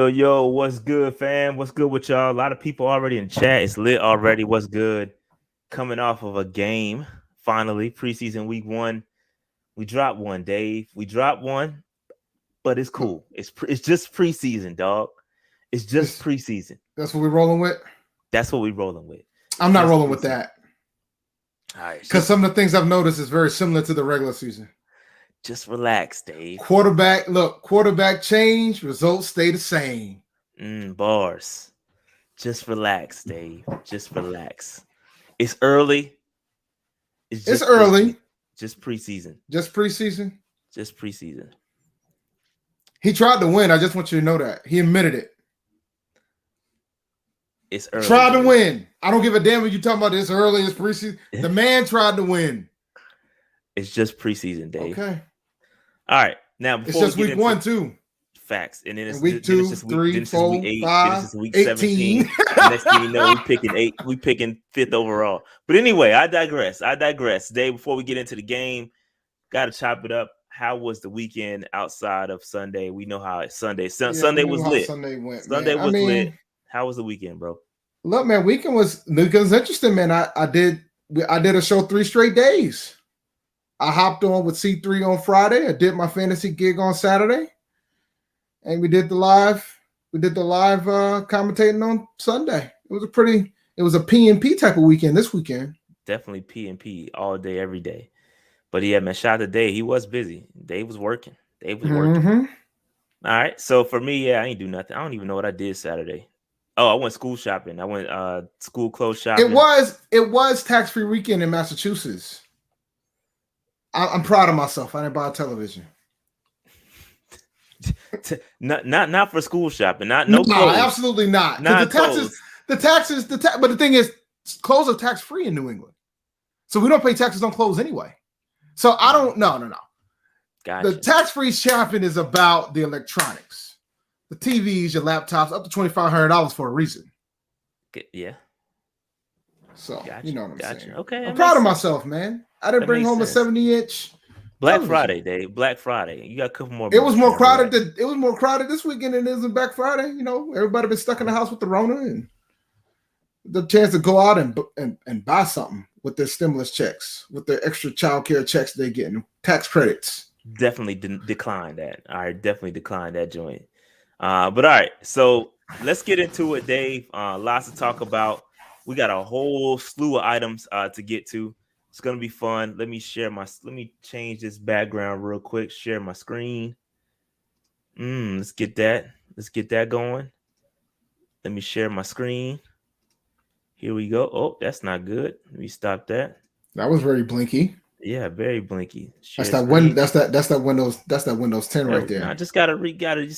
Yo, what's good, fam? What's good with y'all? A lot of people already in chat. It's lit already. What's good? Coming off of a game, finally, preseason week 1. We dropped one, Dave. We dropped one, but it's cool. It's just preseason, dog. It's just preseason. That's what we're rolling with? That's what we're rolling with. I'm not rolling with that. All right. Because some of the things I've noticed is very similar to the regular season. Just relax, Dave. Quarterback change, results stay the same. Bars. Just relax, Dave. Just relax. It's early. It's early. Just preseason. Just preseason? Just preseason. He tried to win. I just want you to know that. He admitted it. It's early. Tried to win. I don't give a damn what you're talking about this early. It's preseason. The man tried to win. It's just preseason, Dave. Okay. All right. Now, it's just week 1, too. Facts. And then it's week 2, 3, 4, 5, this is week 18. 17. Next thing you know, we picking 5th overall. But anyway, I digress. Dave, before we get into the game, got to chop it up. How was the weekend outside of Sunday? We know how it's Sunday. Sunday was lit. Sunday went. Sunday was lit. How was the weekend, bro? Look, man, weekend was interesting, man. I did a show 3 straight days. I hopped on with C3 on Friday. I did my fantasy gig on Saturday, and we did the live commentating on Sunday. It was a P&P type of weekend this weekend. Definitely P&P all day, every day. But yeah, man, shout out to Dave. He was busy. Dave was working. Mm-hmm. All right. So for me, I ain't do nothing. I don't even know what I did Saturday. Oh, I went school shopping. I went school clothes shopping. It was tax-free weekend in Massachusetts. I'm proud of myself. I didn't buy a television. Not for school shopping. No, absolutely not. But the thing is, clothes are tax free in New England, so we don't pay taxes on clothes anyway. So I don't. No. Gotcha. The tax free shopping is about the electronics, the TVs, your laptops, up to $2,500 for a reason. Yeah. So gotcha. You know what I'm saying. Okay. I'm proud of myself, man. I didn't bring home a 70-inch. Black Friday, Dave. Black Friday. You got a couple more. It was more crowded. It was more crowded this weekend than it is in Black Friday. You know, everybody been stuck in the house with the Rona, and the chance to go out and buy something with their stimulus checks, with their extra child care checks they're getting, tax credits. Definitely decline that. All right, definitely decline that joint. But all right, so let's get into it, Dave. Lots to talk about. We got a whole slew of items to get to. It's gonna be fun. Let me change this background real quick. Share my screen. Let's get that going. Let me share my screen. Here we go. Oh, that's not good. Let me stop that. That was very blinky. Yeah, very blinky. That's that Windows 10 right there. I just gotta retry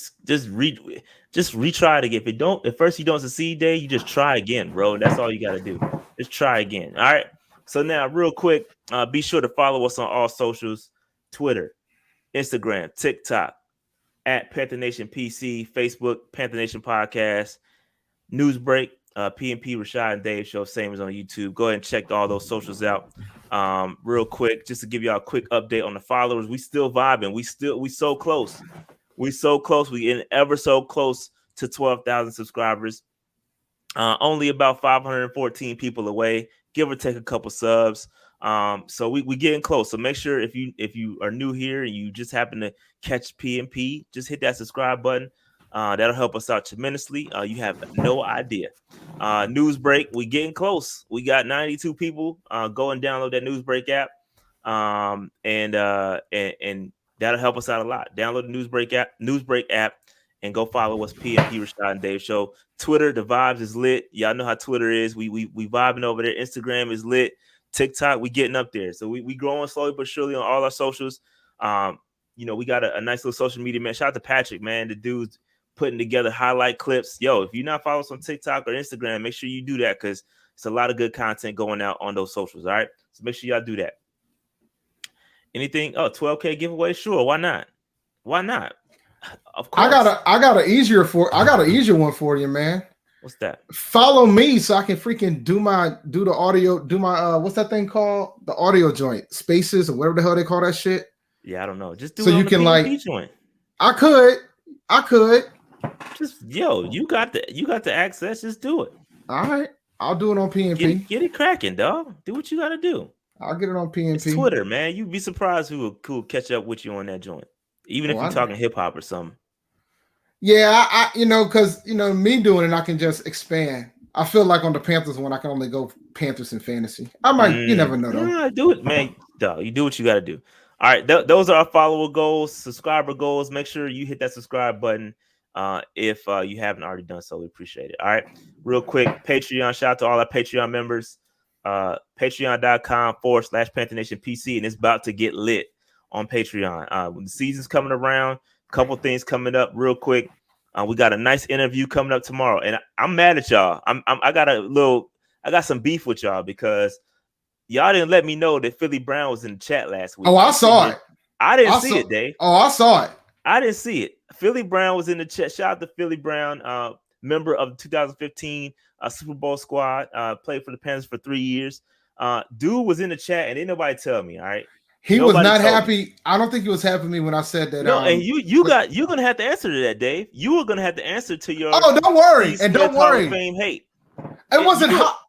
it again. If first you don't succeed, Dave, you just try again, bro. That's all you gotta do. Just try again. All right. So now, real quick, be sure to follow us on all socials: Twitter, Instagram, TikTok, at Panther Nation PC, Facebook, Panther Nation Podcast, Newsbreak, P&P Rashad and Dave Show, same as on YouTube. Go ahead and check all those socials out. Real quick, just to give y'all a quick update on the followers. We still vibing. We so close. We ever so close to 12,000 subscribers. Only about 514 people away, give or take a couple subs. So we getting close. So make sure if you are new here and you just happen to catch P&P, just hit that subscribe button. That'll help us out tremendously. You have no idea. News break, we getting close. We got 92 people. Go and download that News Break app. And that'll help us out a lot. Download the News Break app, and go follow us, P&P Rashad and Dave Show. Twitter, the vibes is lit. Y'all know how Twitter is. We vibing over there. Instagram is lit. TikTok, we getting up there. So we growing slowly but surely on all our socials. we got a nice little social media, man. Shout out to Patrick, man. The dude's putting together highlight clips. Yo, if you're not following us on TikTok or Instagram, make sure you do that because it's a lot of good content going out on those socials. All right. So make sure y'all do that. Anything? Oh, 12K giveaway? Sure. Why not? Why not? Of course. I got an easier one for you, man. What's that? Follow me so I can freaking do the audio, what's that thing called? The audio joint, Spaces or whatever the hell they call that shit. Yeah, I don't know. Just do so it on you the can PNP joint. I could. Just you got the access. Just do it. All right, I'll do it on PNP. Get it cracking, dog. Do what you got to do. I'll get it on PNP. It's Twitter, man. You'd be surprised who will catch up with you on that joint, even if you're talking hip hop or something. Yeah, I because me doing it, I can just expand. I feel like on the Panthers one, I can only go Panthers in fantasy. I might, you never know though. Yeah, do it, man. Dog, you do what you got to do. All right, those are our follower goals, subscriber goals. Make sure you hit that subscribe button if you haven't already done so. We appreciate it. All right, real quick, Patreon. Shout out to all our Patreon members. Patreon.com/Panther Nation PC, and it's about to get lit on Patreon. When the season's coming around, a couple things coming up real quick. We got a nice interview coming up tomorrow, and I'm mad at y'all. I got some beef with y'all because y'all didn't let me know that Philly Brown was in the chat last week. Oh, I saw it. I didn't see it, Dave. Oh, I saw it. I didn't see it. Philly Brown was in the chat. Shout out to Philly Brown, member of the 2015 Super Bowl squad. Played for the Panthers for 3 years. Dude was in the chat, and didn't nobody tell me. All right. He was not happy. I don't think he was happy with me when I said that. No, and you're gonna have to answer to that, Dave. You were gonna have to answer to your. Oh, don't worry, and don't worry. Fame hate. It wasn't hot.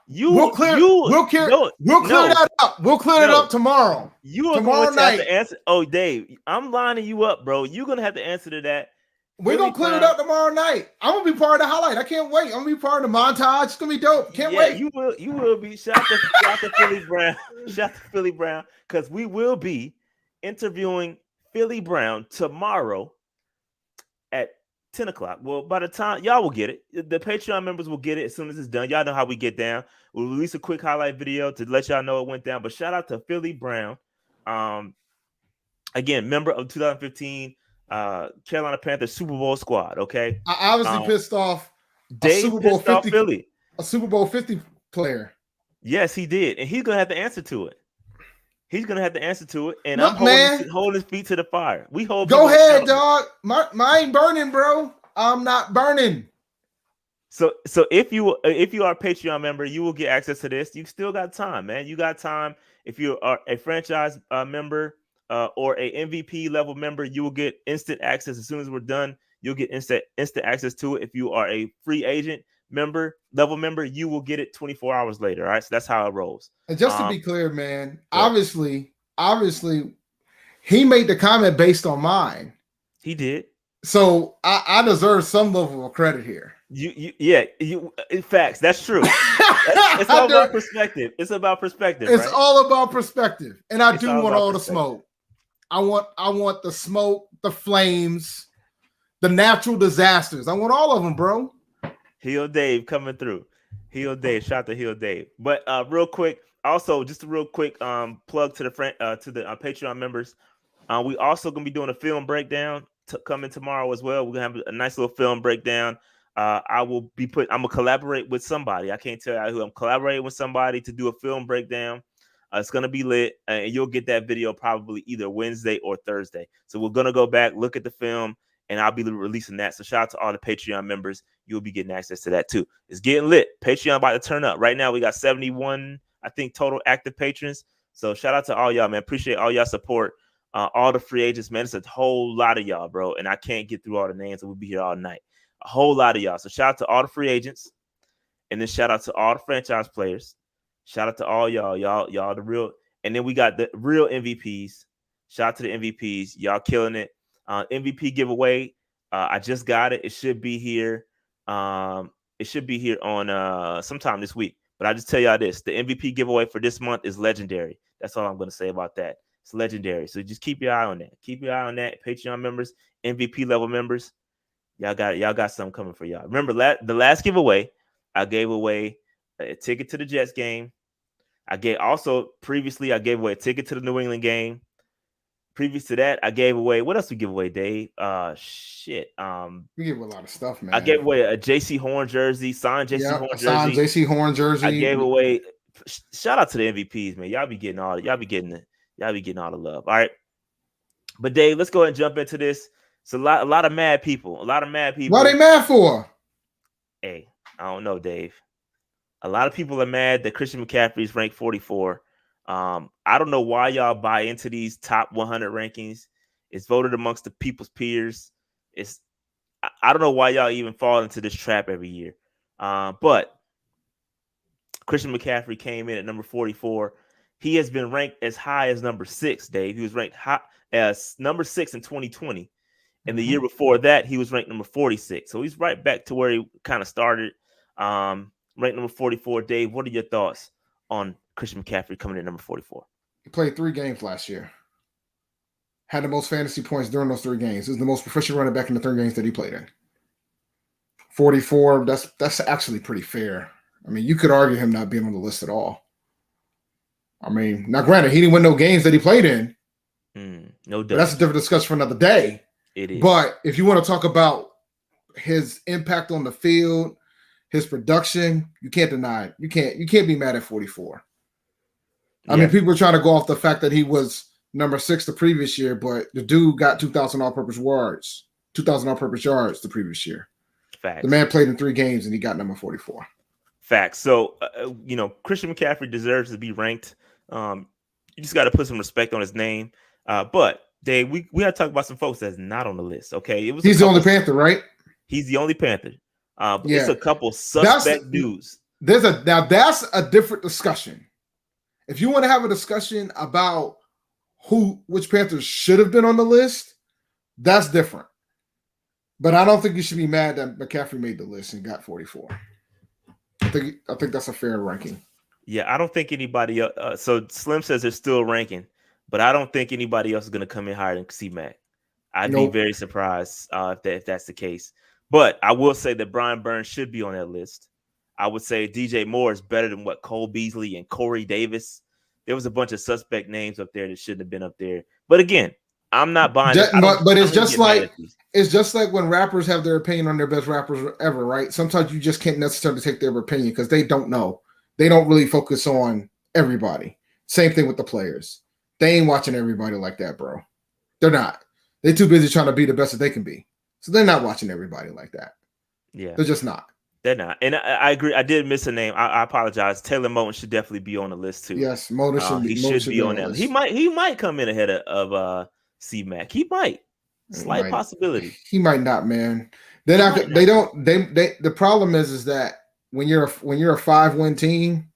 We'll clear that up. We'll clear it up tomorrow. You are tomorrow going to night. Have to answer. Oh, Dave, I'm lining you up, bro. You're gonna have to answer to that. We're gonna clear it up tomorrow night. I'm gonna be part of the highlight. I can't wait. I'm gonna be part of the montage. It's gonna be dope. Can't wait. You will be. Shout to Philly Brown. Shout to Philly Brown, because we will be interviewing Philly Brown tomorrow at 10 o'clock. Well, by the time y'all will get it, the Patreon members will get it as soon as it's done. Y'all know how we get down. We'll release a quick highlight video to let y'all know it went down. But shout out to Philly Brown. Again, member of 2015 Carolina Panthers Super Bowl squad. Okay. I obviously pissed off Dave Super Bowl 50 Philly. A Super Bowl 50 player. Yes, he did. And he's gonna have to answer to it. He's gonna have to answer to it, and look, I'm holding his feet to the fire. We hold. Go ahead, dog. My ain't burning, bro. I'm not burning. So if you are a Patreon member, you will get access to this. You still got time, man. You got time. If you are a franchise member or a MVP level member, you will get instant access as soon as we're done. You'll get instant access to it. If you are a free agent level member, you will get it 24 hours later. All right. So that's how it rolls. And just to be clear, man, obviously, he made the comment based on mine. He did. So I deserve some level of credit here. Facts. That's true. It's all about perspective. It's about perspective. It's all about perspective. And I do want all the smoke. I want the smoke, the flames, the natural disasters. I want all of them, bro. Heel Dave coming through. Heel Dave, shout out to Heel Dave. But real quick, also just a real quick plug to the Patreon members. We also gonna be doing a film breakdown coming tomorrow as well. We're gonna have a nice little film breakdown. I'm gonna collaborate with somebody. I can't tell you who. I'm collaborating with somebody to do a film breakdown. It's gonna be lit, and you'll get that video probably either Wednesday or Thursday. So we're gonna go back, look at the film, and I'll be releasing that. So shout out to all the Patreon members. You'll be getting access to that too. It's getting lit. Patreon about to turn up. Right now we got 71, I think, total active patrons. So shout out to all y'all, man. Appreciate all y'all support. All the free agents, man. It's a whole lot of y'all, bro. And I can't get through all the names, and we'll be here all night. A whole lot of y'all. So shout out to all the free agents, and then shout out to all the franchise players. Shout out to all y'all the real. And then we got the real MVPs. Shout out to the MVPs. Y'all killing it. MVP giveaway. I just got it. It should be here. It should be here on sometime this week. But I just tell y'all this: the MVP giveaway for this month is legendary. That's all I'm going to say about that. It's legendary. So just keep your eye on that. Keep your eye on that. Patreon members, MVP level members, y'all got something coming for y'all. Remember the last giveaway, I gave away a ticket to the Jets game. I gave away a ticket to the New England game. Previous to that, I gave away. What else we give away, Dave? Shit. We give a lot of stuff, man. I gave away a JC Horn jersey, signed JC Horn jersey. Signed JC Horn jersey. I gave away. Shout out to the MVPs, man. Y'all be getting all the love. All right. But Dave, let's go ahead and jump into this. It's a lot of mad people. What are they mad for? Hey, I don't know, Dave. A lot of people are mad that Christian McCaffrey is ranked 44. I don't know why y'all buy into these top 100 rankings. It's voted amongst the people's peers. I don't know why y'all even fall into this trap every year. But Christian McCaffrey came in at number 44. He has been ranked as high as number 6, Dave. He was ranked as number 6 in 2020. And the year before that, he was ranked number 46. So he's right back to where he kind of started. Ranked number 44. Dave, what are your thoughts on Christian McCaffrey coming in at number 44? He played 3 games last year. Had the most fantasy points during those 3 games. He was the most proficient running back in the 3 games that he played in. 44, that's actually pretty fair. I mean, you could argue him not being on the list at all. I mean, now granted, he didn't win no games that he played in. No doubt. That's a different discussion for another day. It is. But if you want to talk about his impact on the field, his production, you can't deny it. You can't be mad at 44. I mean, people are trying to go off the fact that he was number 6 the previous year, but the dude got 2,000 all-purpose yards the previous year. Facts. The man played in 3 games and he got number 44. Facts. So, Christian McCaffrey deserves to be ranked. You just got to put some respect on his name. But Dave, we got to talk about some folks that's not on the list. Okay, he's the only Panther, right? He's the only Panther. It's a couple suspect dudes. That's a different discussion. If you want to have a discussion about which Panthers should have been on the list, that's different. But I don't think you should be mad that McCaffrey made the list and got 44. I think that's a fair ranking. Yeah, I don't think anybody else. So Slim says they're still ranking, but I don't think anybody else is going to come in higher than C-Mac. I'd be very surprised if that's the case. But I will say that Brian Burns should be on that list. I would say DJ Moore is better than what Cole Beasley and Corey Davis. There was a bunch of suspect names up there that shouldn't have been up there. But again, I'm not buying it. But it's just like when rappers have their opinion on their best rappers ever, right? Sometimes you just can't necessarily take their opinion because they don't know. They don't really focus on everybody. Same thing with the players. They ain't watching everybody like that, bro. They're not. They're too busy trying to be the best that they can be. So they're not watching everybody like that. Yeah. They're just not. They're not. And I agree. I did miss a name. I apologize. Taylor Moton should definitely be on the list too. Yes, Moton should be on that list. He might come in ahead of C-Mac. He might. Slight possibility. He might not, man. They're not. They don't. They. The problem is that when you're a 5-win team,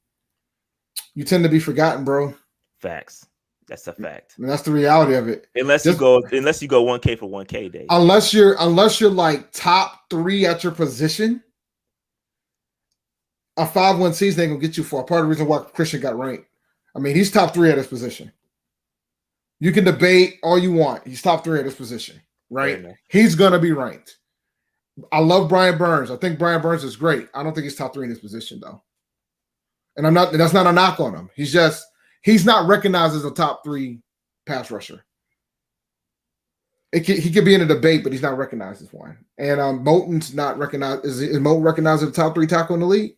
you tend to be forgotten, bro. Facts. That's a fact. And that's the reality of it. Unless you go 1K for 1K, Dave. Unless you're like top 3 at your position, a 5-win season ain't gonna get you far. Part of the reason why Christian got ranked. I mean, he's top 3 at his position. You can debate all you want. He's top 3 at his position, right? Yeah, he's gonna be ranked. I love Brian Burns. I think Brian Burns is great. I don't think he's top 3 in his position though. And that's not a knock on him. He's not recognized as a top 3 pass rusher. He could be in a debate, but he's not recognized as one. And Moton's not recognized. Is Moton recognized as a top 3 tackle in the league?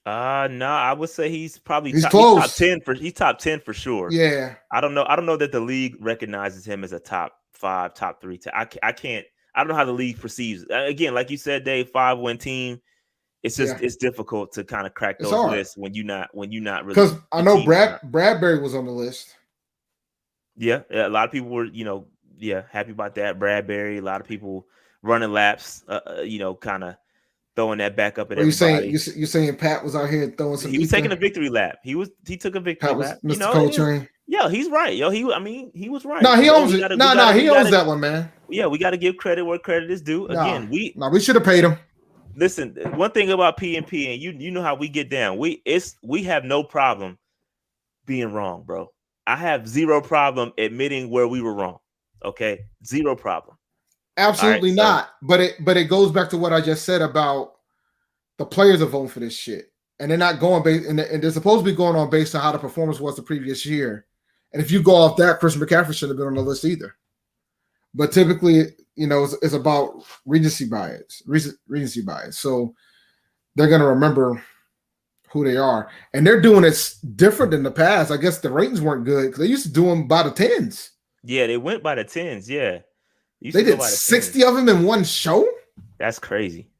No, I would say he's probably close. He's top 10 for sure. Yeah. I don't know that the league recognizes him as a top 5, top 3. I can't. I don't know how the league perceives. Again, like you said, Dave, 5-win team. It's just it's difficult to kind of crack those lists when you're not really. Because I know Bradbury was on the list. Yeah, a lot of people were happy about that. Bradbury, a lot of people running laps, kind of throwing that back up at everybody. You saying Pat was out here throwing some? He was taking a victory lap. He took a victory lap. Mr. Coltrane. Yeah, he's right. He was right. No, he owns it. He owns that one, man. Yeah, we got to give credit where credit is due. Again, we should have paid him. Listen, one thing about PNP, and you know how we get down. We have no problem being wrong, bro. I have zero problem admitting where we were wrong. Okay, zero problem. Absolutely not. But it goes back to what I just said about the players are voting for this shit, and they're not going based, and they're supposed to be going on based on how the performance was the previous year, And if you go off that, Chris McCaffrey shouldn't have been on the list either. But typically, it's about recency bias. Recency bias. So they're going to remember who they are. And they're doing it different than the past. I guess the ratings weren't good because they used to do them by the 10s. Yeah, they went by the 10s. Yeah. They did 60 of them in one show? That's crazy.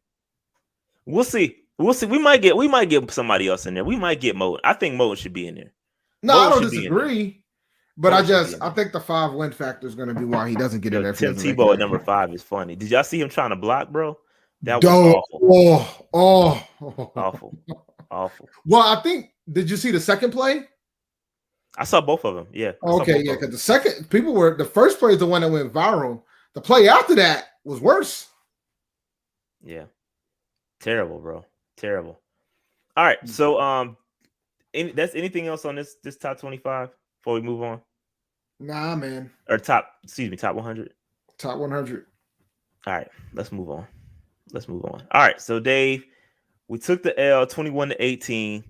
We'll see. We might get somebody else in there. We might get Mo. I think Mo should be in there. No, I don't disagree. But I think the 5-win factor is going to be why he doesn't get in there. Tim Tebow at number 5 is funny. Did y'all see him trying to block, bro? That was awful. Awful. Well, I think, did you see the second play? I saw both of them. Yeah. Okay, yeah, because the first play is the one that went viral. The play after that was worse. Yeah. Terrible, bro. Terrible. All right. So that's anything else on this top 25 before we move on? Nah, man. Or top 100. Top 100. All right, let's move on. All right, so Dave, we took the L 21-18.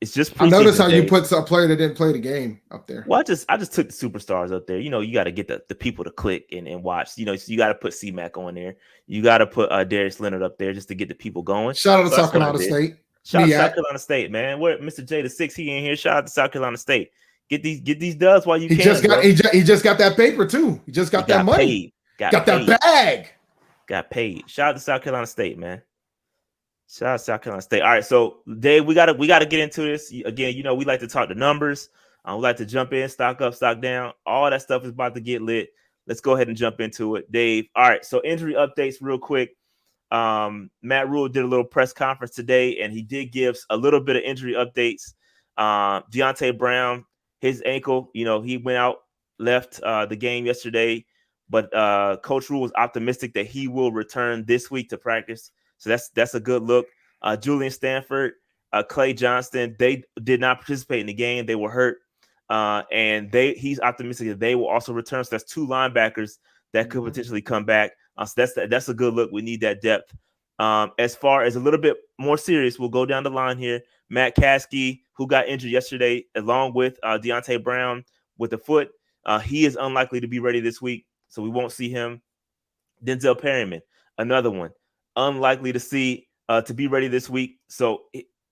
It's just preseason. I noticed how you put a player that didn't play the game up there. Well, I just took the superstars up there. You got to get the people to click and watch. So you got to put C-Mac on there. You got to put Darius Leonard up there just to get the people going. Shout out to South Carolina State. Shout out to South Carolina State, man. Where Mr. J the 6, he in here. Shout out to South Carolina State. Get these dubs while you can. He just got that paper too. He just got that money. Got that bag. Got paid. Shout out to South Carolina State, man. Shout out to South Carolina State. All right, so Dave, we gotta get into this again. We like to talk the numbers. We like to jump in, stock up, stock down. All that stuff is about to get lit. Let's go ahead and jump into it, Dave. All right, so injury updates real quick. Matt Rule did a little press conference today, and he did give a little bit of injury updates. Deontay Brown, his ankle, he went out, left the game yesterday, but Coach Rule was optimistic that he will return this week to practice. So that's a good look. Julian Stanford, Clay Johnston, they did not participate in the game. They were hurt. And he's optimistic that they will also return. So that's 2 linebackers that could potentially come back. So that's a good look. We need that depth. As far as a little bit more serious, we'll go down the line here. Matt Caskey, who got injured yesterday, along with Deontay Brown with the foot, he is unlikely to be ready this week, so we won't see him. Denzel Perryman, another one, unlikely to be ready this week. So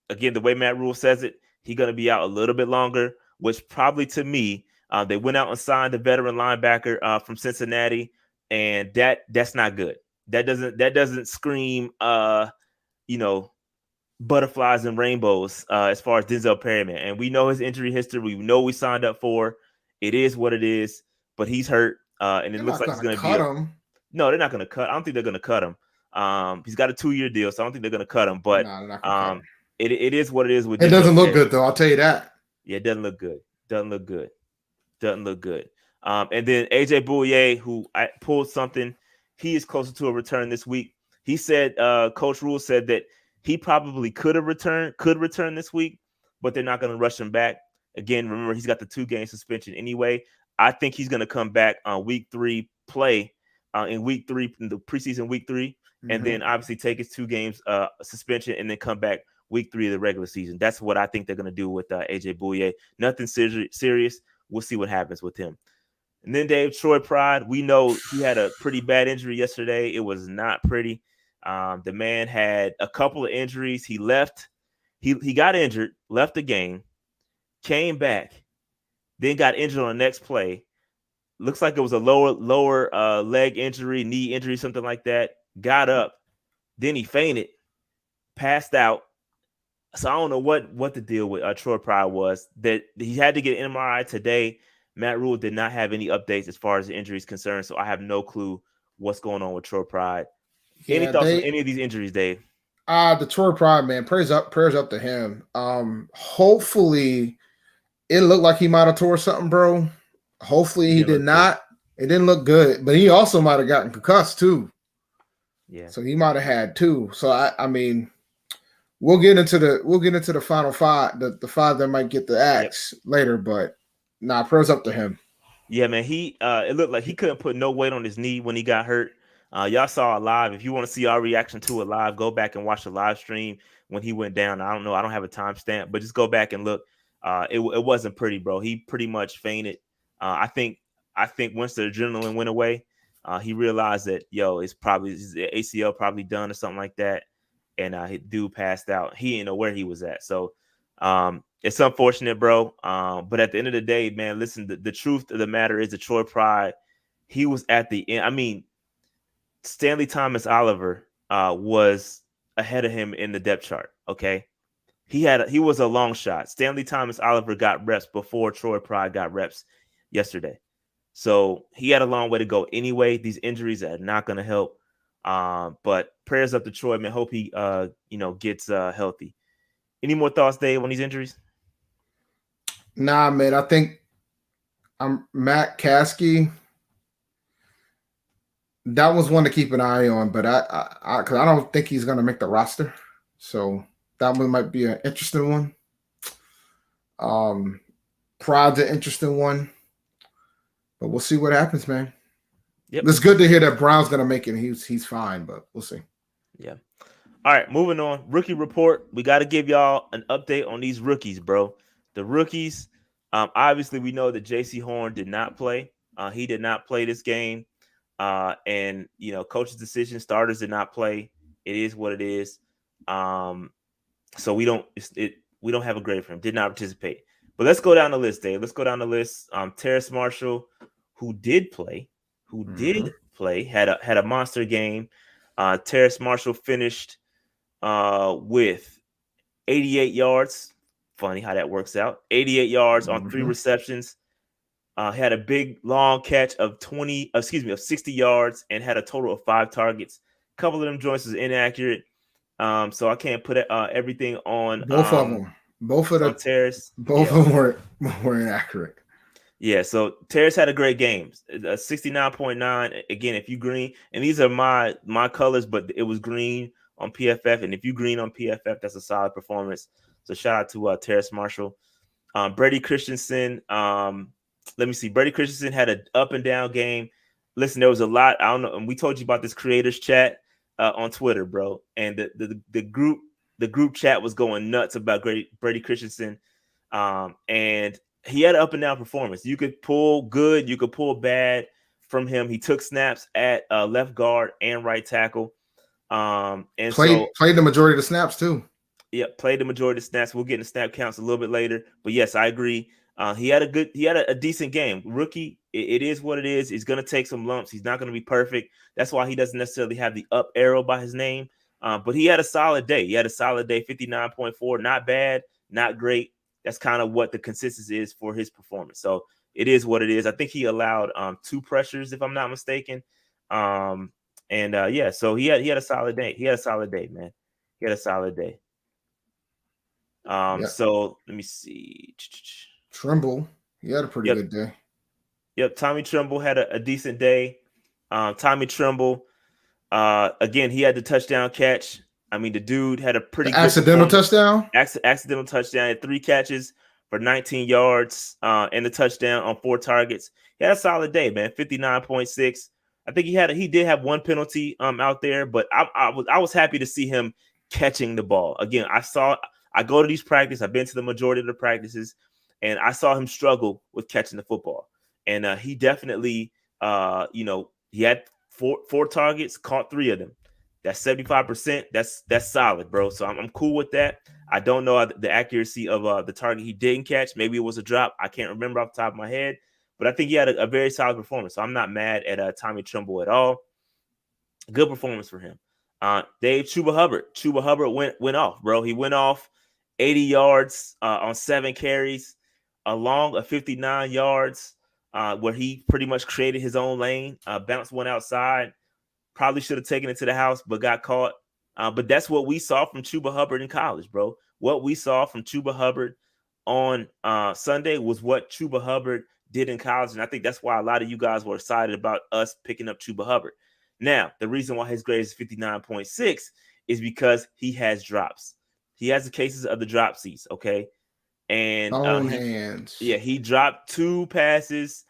again, the way Matt Rule says it, he's going to be out a little bit longer, which probably to me, they went out and signed a veteran linebacker from Cincinnati, and that's not good. That doesn't scream butterflies and rainbows as far as Denzel Perryman. And we know his injury history. We know we signed up for. It is what it is, but he's hurt. And it looks like he's going to cut him. No, they're not going to cut. I don't think they're going to cut him. He's got a 2-year deal, so I don't think they're going to cut him. But it is what it is. With it doesn't look good, though. I'll tell you that. Yeah, it doesn't look good. And then AJ Bouye, who pulled something, he is closer to a return this week. He said, Coach Rule said that he probably could return this week, but they're not going to rush him back. Again, remember, he's got the 2-game suspension anyway. I think he's going to come back on week 3 play in week 3, in the preseason week 3, and then obviously take his 2 games suspension and then come back week 3 of the regular season. That's what I think they're going to do with AJ Bouye. Nothing serious. We'll see what happens with him. And then Dave, Troy Pride, we know he had a pretty bad injury yesterday. It was not pretty. The man had a couple of injuries. He left. He got injured, left the game, came back, then got injured on the next play. Looks like it was a lower leg injury, knee injury, something like that. Got up, then he fainted, passed out. So I don't know what the deal with Troy Pride was. That he had to get an MRI today. Matt Rule did not have any updates as far as the injury is concerned, so I have no clue what's going on with Troy Pride. Any thoughts on any of these injuries, Dave? The Troy Pride, man, prayers up to him. Hopefully, it looked like he might have tore something, bro. Hopefully, he did not. It didn't look good, but he also might have gotten concussed too. Yeah. So he might have had 2. So I mean, we'll get into the final 5, the 5 that might get the axe later, but. Nah, prayers up to him. Yeah, man. It looked like he couldn't put no weight on his knee when he got hurt. Y'all saw it live. If you want to see our reaction to it live, go back and watch the live stream when he went down. I don't know. I don't have a timestamp, but just go back and look. it wasn't pretty, bro. He pretty much fainted. I think once the adrenaline went away, he realized that it's probably his ACL probably done or something like that, and his dude passed out. He didn't know where he was at, so it's unfortunate, bro. But at the end of the day, man, listen, the truth of the matter is that Troy Pride, he was at the end. I mean, Stanley Thomas Oliver was ahead of him in the depth chart. Okay, he was a long shot. Stanley Thomas Oliver got reps before Troy Pride got reps yesterday, so he had a long way to go. Anyway, these injuries are not going to help. But prayers up to Troy, man. Hope he gets healthy. Any more thoughts, Dave, on these injuries? Nah, man. I think Matt Caskey. That was one to keep an eye on, but because I don't think he's going to make the roster, so that one might be an interesting one. Pride's an interesting one, but we'll see what happens, man. Yep. It's good to hear that Brown's going to make it. He's fine, but we'll see. Yeah. All right, moving on. Rookie report. We got to give y'all an update on these rookies, bro. The rookies. Obviously, we know that J.C. Horn did not play. He did not play this game. And coach's decision, starters did not play. It is what it is. So we don't have a grade for him. Did not participate. But let's go down the list, Dave. Let's go down the list. Terrace Marshall, who did play, had a monster game. Terrace Marshall finished with 88 yards. Funny how that works out. 88 yards on 3 receptions. Had a big long catch of 60 yards and had a total of 5 targets. A couple of them joints was inaccurate. So I can't put everything on both of them. Both of them Terrace. Both of them were inaccurate. Yeah, so Terrace had a great game. 69.9. Again, if you green, and these are my colors, but it was green on PFF. And if you green on PFF, that's a solid performance. So shout out to Terrace Marshall. Brady Christensen. Let me see. Brady Christensen had an up and down game. Listen, there was a lot. I don't know. And we told you about this creators chat on Twitter, bro. And the group chat was going nuts about Brady Christensen. And he had an up and down performance. You could pull good, you could pull bad from him. He took snaps at left guard and right tackle. And played the majority of the snaps too. Yeah, played the majority of the snaps. We'll get into snap counts a little bit later. But yes, I agree. He had a decent game. Rookie, it is what it is. He's going to take some lumps. He's not going to be perfect. That's why he doesn't necessarily have the up arrow by his name. But he had a solid day. 59.4. Not bad, not great. That's kind of what the consistency is for his performance. So it is what it is. I think he allowed 2 pressures, if I'm not mistaken. So he had a solid day. He had a solid day, man. He had a solid day. So let me see. Trimble, he had a pretty good day. Yep, Tommy Tremble had a decent day. Tommy Tremble, again, he had the touchdown catch. I mean, the dude had a pretty good accidental touchdown. Accidental touchdown. He had 3 catches for 19 yards and the touchdown on 4 targets. He had a solid day, man. 59.6. I think he did have 1 penalty out there, but I was happy to see him catching the ball. Again, I go to these practices. I've been to the majority of the practices, and I saw him struggle with catching the football. And he definitely, he had 4 targets, caught 3 of them. That's 75%. That's solid, bro. So I'm cool with that. I don't know the accuracy of the target he didn't catch. Maybe it was a drop. I can't remember off the top of my head, but I think he had a very solid performance. So I'm not mad at Tommy Tremble at all. Good performance for him. Dave, Chuba Hubbard went off, bro. He went off 80 yards on 7 carries, along a 59 yards where he pretty much created his own lane, bounced one outside. Probably should have taken it to the house, but got caught. But that's what we saw from Chuba Hubbard in college, bro. What we saw from Chuba Hubbard on Sunday was what Chuba Hubbard did in college. And I think that's why a lot of you guys were excited about us picking up Chuba Hubbard. Now, the reason why his grade is 59.6 is because he has drops. He has the cases of the dropsies, okay? And hands. Yeah, he dropped 2 passes.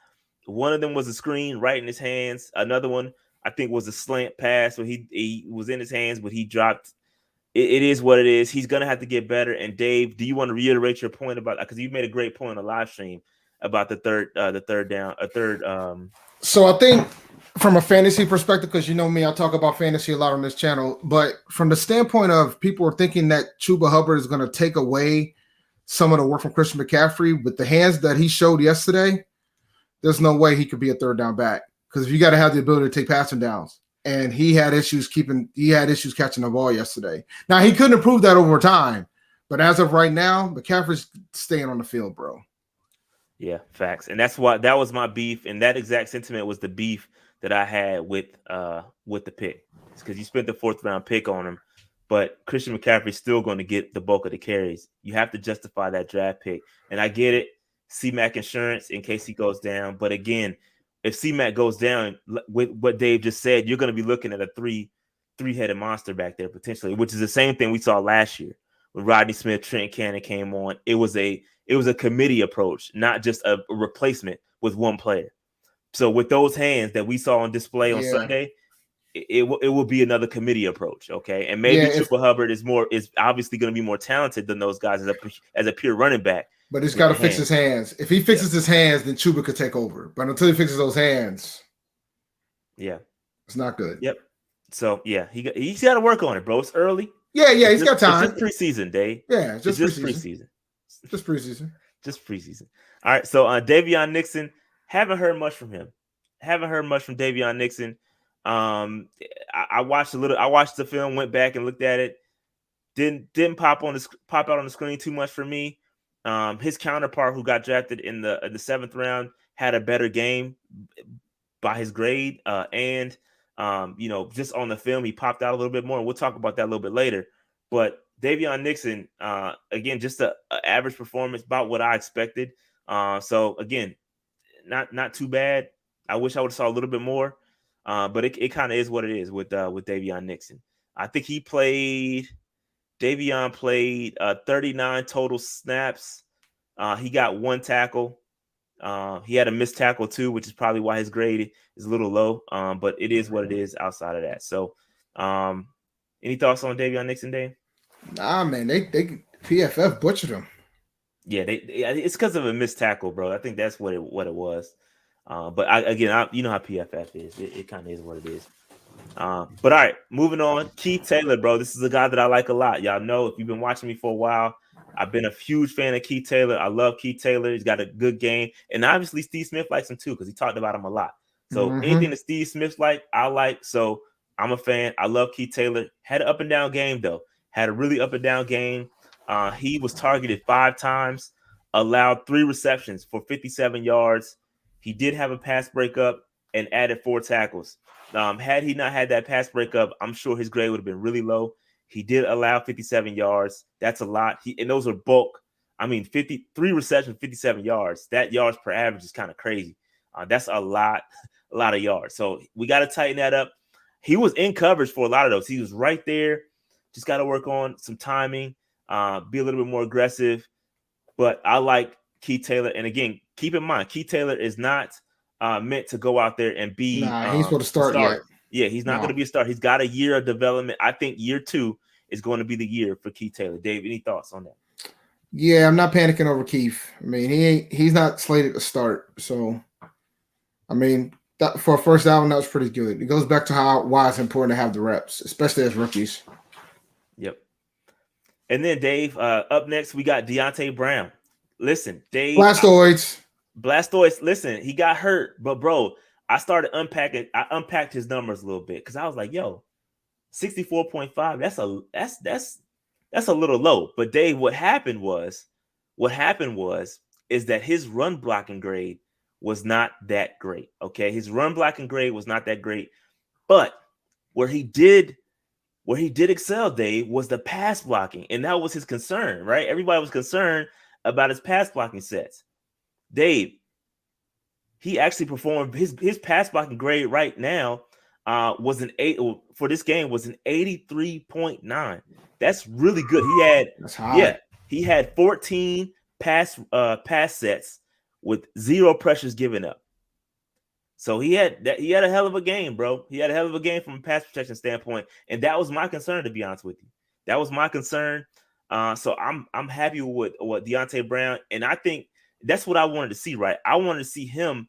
One of them was a screen right in his hands. Another one, I think, was a slant pass where he was in his hands, but he dropped it is what it is. He's gonna have to get better. And Dave, do you want to reiterate your point about, because you made a great point on the live stream about the third down, So I think from a fantasy perspective, because you know me, I talk about fantasy a lot on this channel, but from the standpoint of people are thinking that Chuba Hubbard is going to take away some of the work from Christian McCaffrey, with the hands that he showed yesterday, there's no way he could be a third down back, because you got to have the ability to take passing downs. And he had issues catching the ball yesterday. Now, he couldn't improve that over time, but as of right now, McCaffrey's staying on the field, bro. Yeah, facts. And that's why that was my beef, and that exact sentiment was the beef that I had with the pick. It's because you spent the 4th round pick on him, but Christian McCaffrey's still going to get the bulk of the carries. You have to justify that draft pick. And I get it, C-Mac insurance in case he goes down. But again, if C-Mac goes down, with what Dave just said, you're going to be looking at a three-headed monster back there potentially, which is the same thing we saw last year when Rodney Smith, Trent Cannon came on. It was a committee approach, not just a replacement with one player. So with those hands that we saw on display on Sunday, it will be another committee approach, okay? And maybe Chuba Hubbard is obviously going to be more talented than those guys as a pure running back. But he's got to fix his hands. If he fixes his hands, then Chuba could take over. But until he fixes those hands, it's not good. Yep. So he's got to work on it, bro. It's early. Yeah, he's got time. It's just preseason, Dave. Yeah, just preseason. Just preseason. Just preseason. All right. So Davion Nixon, haven't heard much from him. Haven't heard much from Davion Nixon. I watched the film, went back and looked at it. Didn't pop out on the screen too much for me. His counterpart, who got drafted in the 7th round, had a better game by his grade. And just on the film, he popped out a little bit more. And we'll talk about that a little bit later. But Davion Nixon, again, just an average performance, about what I expected. So again, not too bad. I wish I would have saw a little bit more, but it kind of is what it is with Davion Nixon. I think Davion played 39 total snaps. He got 1 tackle. He had a missed tackle too, which is probably why his grade is a little low. But it is what it is outside of that. So, any thoughts on Davion Nixon, Dave? Nah, man, they PFF butchered him. Yeah, it's because of a missed tackle, bro. I think that's what it was. But you know how PFF is. It kind of is what it is. But all right, moving on. Keith Taylor, bro. This is a guy that I like a lot. Y'all know, if you've been watching me for a while, I've been a huge fan of Keith Taylor. I love Keith Taylor. He's got a good game. And obviously Steve Smith likes him too, because he talked about him a lot. So anything that Steve Smith I like. So I'm a fan. I love Keith Taylor. Had an up and down game, though. Had a really up and down game. He was targeted 5 times, allowed 3 receptions for 57 yards. He did have a pass breakup and added 4 tackles. Had he not had that pass breakup, I'm sure his grade would have been really low. He did allow 57 yards. That's a lot. And those are bulk. I mean, 53 receptions, 57 yards. That yards per average is kind of crazy. That's a lot of yards. So we got to tighten that up. He was in coverage for a lot of those. He was right there. Just got to work on some timing, be a little bit more aggressive. But I like Keith Taylor. And again, keep in mind, Keith Taylor is not meant to go out there and be. He's going to start yet. Yeah, he's not going to be a start. He's got a year of development. I think year 2 is going to be the year for Keith Taylor. Dave, any thoughts on that? Yeah, I'm not panicking over Keith. I mean, he's not slated to start. So, I mean, for a first album, that was pretty good. It goes back to why it's important to have the reps, especially as rookies. Yep. And then, Dave, up next, we got Deontay Brown. Listen, Dave. Blastoids. Listen, he got hurt, but bro, I started unpacking. I unpacked his numbers a little bit because I was like, yo, 64.5. That's a little low. But Dave, what happened was that his run blocking grade was not that great. Okay, his run blocking grade was not that great, but where he did excel, Dave, was the pass blocking, and that was his concern, right? Everybody was concerned about his pass blocking sets. Dave, he actually performed his pass blocking grade right now was an 8 for this game was an 83.9. That's really good. He had 14 pass sets with 0 pressures given up. So he had a hell of a game, bro. He had a hell of a game from a pass protection standpoint, and that was my concern, to be honest with you. That was my concern. So I'm happy with what Deontay Brown, and I think that's what I wanted to see. Right, I wanted to see him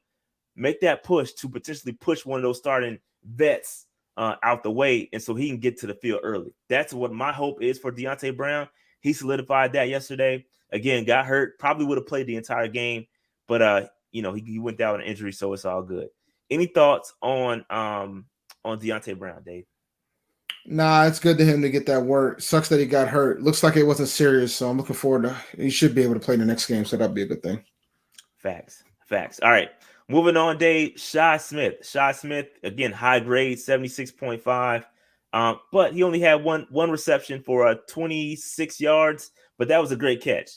make that push to potentially push one of those starting vets out the way, and so he can get to the field early. That's what my hope is for Deontay Brown. He solidified that yesterday. Again, got hurt, probably would have played the entire game, but he went down with an injury, so it's all good. Any thoughts on Deontay Brown, Dave? Nah, it's good to him to get that work. Sucks that he got hurt. Looks like it wasn't serious, so I'm looking forward to. He should be able to play the next game, so that'd be a good thing. Facts. All right, moving on, Dave. Shi Smith again, high grade, 76.5. But he only had one reception for 26 yards, but that was a great catch.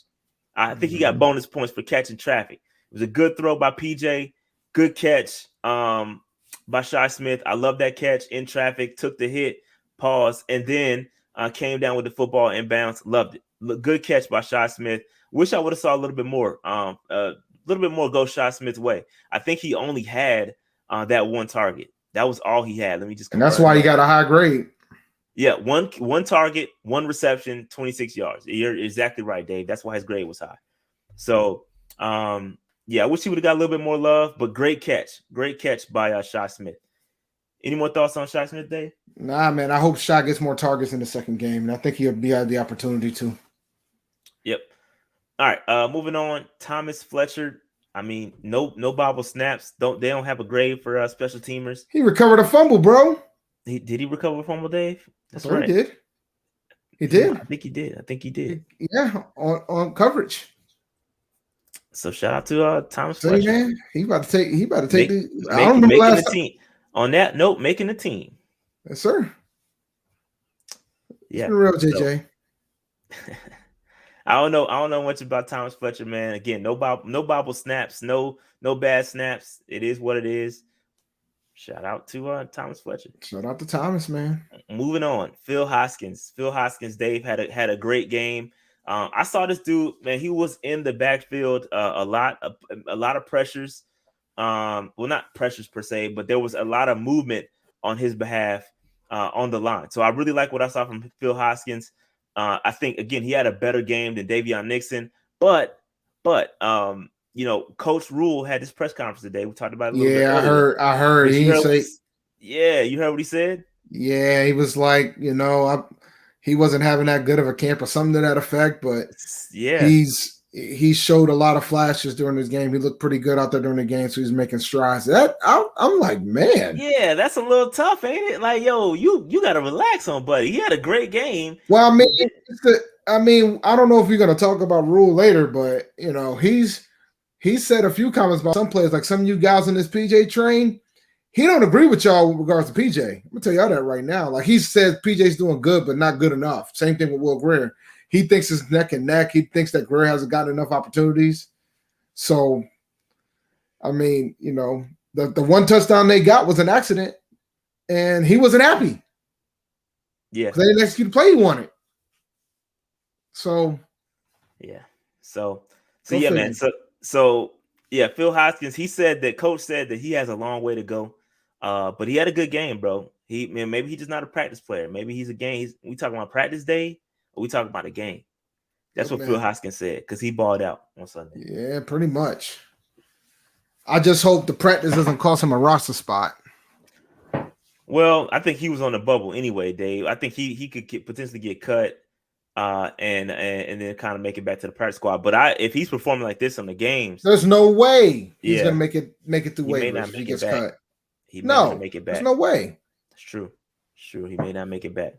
I think he got bonus points for catching traffic. It was a good throw by PJ, good catch by Shi Smith. I love that catch in traffic, took the hit, pause, and then came down with the football inbounds. Loved it. Good catch by Shi Smith. Wish I would have saw a little bit more go Shi Smith's way. I think he only had that one target. That was all he had. Let me just. And that's why he got a high grade. Yeah, one target, one reception, 26 yards. You're exactly right, Dave. That's why his grade was high. So, I wish he would have got a little bit more love, but great catch by Shi Smith. Any more thoughts on Shi Smith, Dave? Nah, man. I hope Shi gets more targets in the second game, and I think he'll be had the opportunity to. Yep. All right. Moving on. Thomas Fletcher. I mean, no bobble snaps. They don't have a grade for special teamers. He recovered a fumble, bro. Did he recover a fumble, Dave? That's right. He did. He did. I think he did. Yeah, on coverage. So shout out to Thomas Fletcher. Man, he about to take the. I don't remember last team. On that note, making the team. Yes, sir. Yeah, it's real, JJ. So, I don't know much about Thomas Fletcher, man. Again, no bobble snaps, no bad snaps. It is what it is. Shout out to Thomas Fletcher. Shout out to Thomas, man. Moving on, Phil Hoskins, Dave had a great game. I saw this dude, man. He was in the backfield a lot of pressures. Well, not pressures per se, but there was a lot of movement on his behalf on the line. So I really like what I saw from Phil Hoskins. I think again he had a better game than Davion Nixon, but Coach Rule had this press conference today. We talked about it a little bit earlier. I heard. You heard what he said? Yeah, he was like, he wasn't having that good of a camp or something to that effect, but yeah, he showed a lot of flashes during this game. He looked pretty good out there during the game, so he's making strides. I'm like, man. Yeah, that's a little tough, ain't it? Like, yo, you got to relax on buddy. He had a great game. Well, I mean, I don't know if you're going to talk about Rule later, but, he said a few comments about some players, like some of you guys on this PJ train. He don't agree with y'all with regards to PJ. I'm going to tell y'all that right now. Like, he says PJ's doing good, but not good enough. Same thing with Will Greer. He thinks it's neck and neck. He thinks that Greer hasn't gotten enough opportunities. So, I mean, the one touchdown they got was an accident, and he wasn't happy. Yeah. They didn't execute the play he wanted. So, yeah. So yeah, man. So yeah, Phil Hoskins, Coach said that he has a long way to go. But he had a good game, bro. Maybe he's just not a practice player. Maybe he's a game. We talking about practice day, or we talking about a game? That's what Phil Hoskins said, because he balled out on Sunday. Yeah, pretty much. I just hope the practice doesn't cost him a roster spot. Well, I think he was on the bubble anyway, Dave. I think he could potentially get cut and then kind of make it back to the practice squad. But if he's performing like this on the games, there's no way he's gonna make it through waivers if he gets cut. He may not make it back. There's no way. It's true. He may not make it back.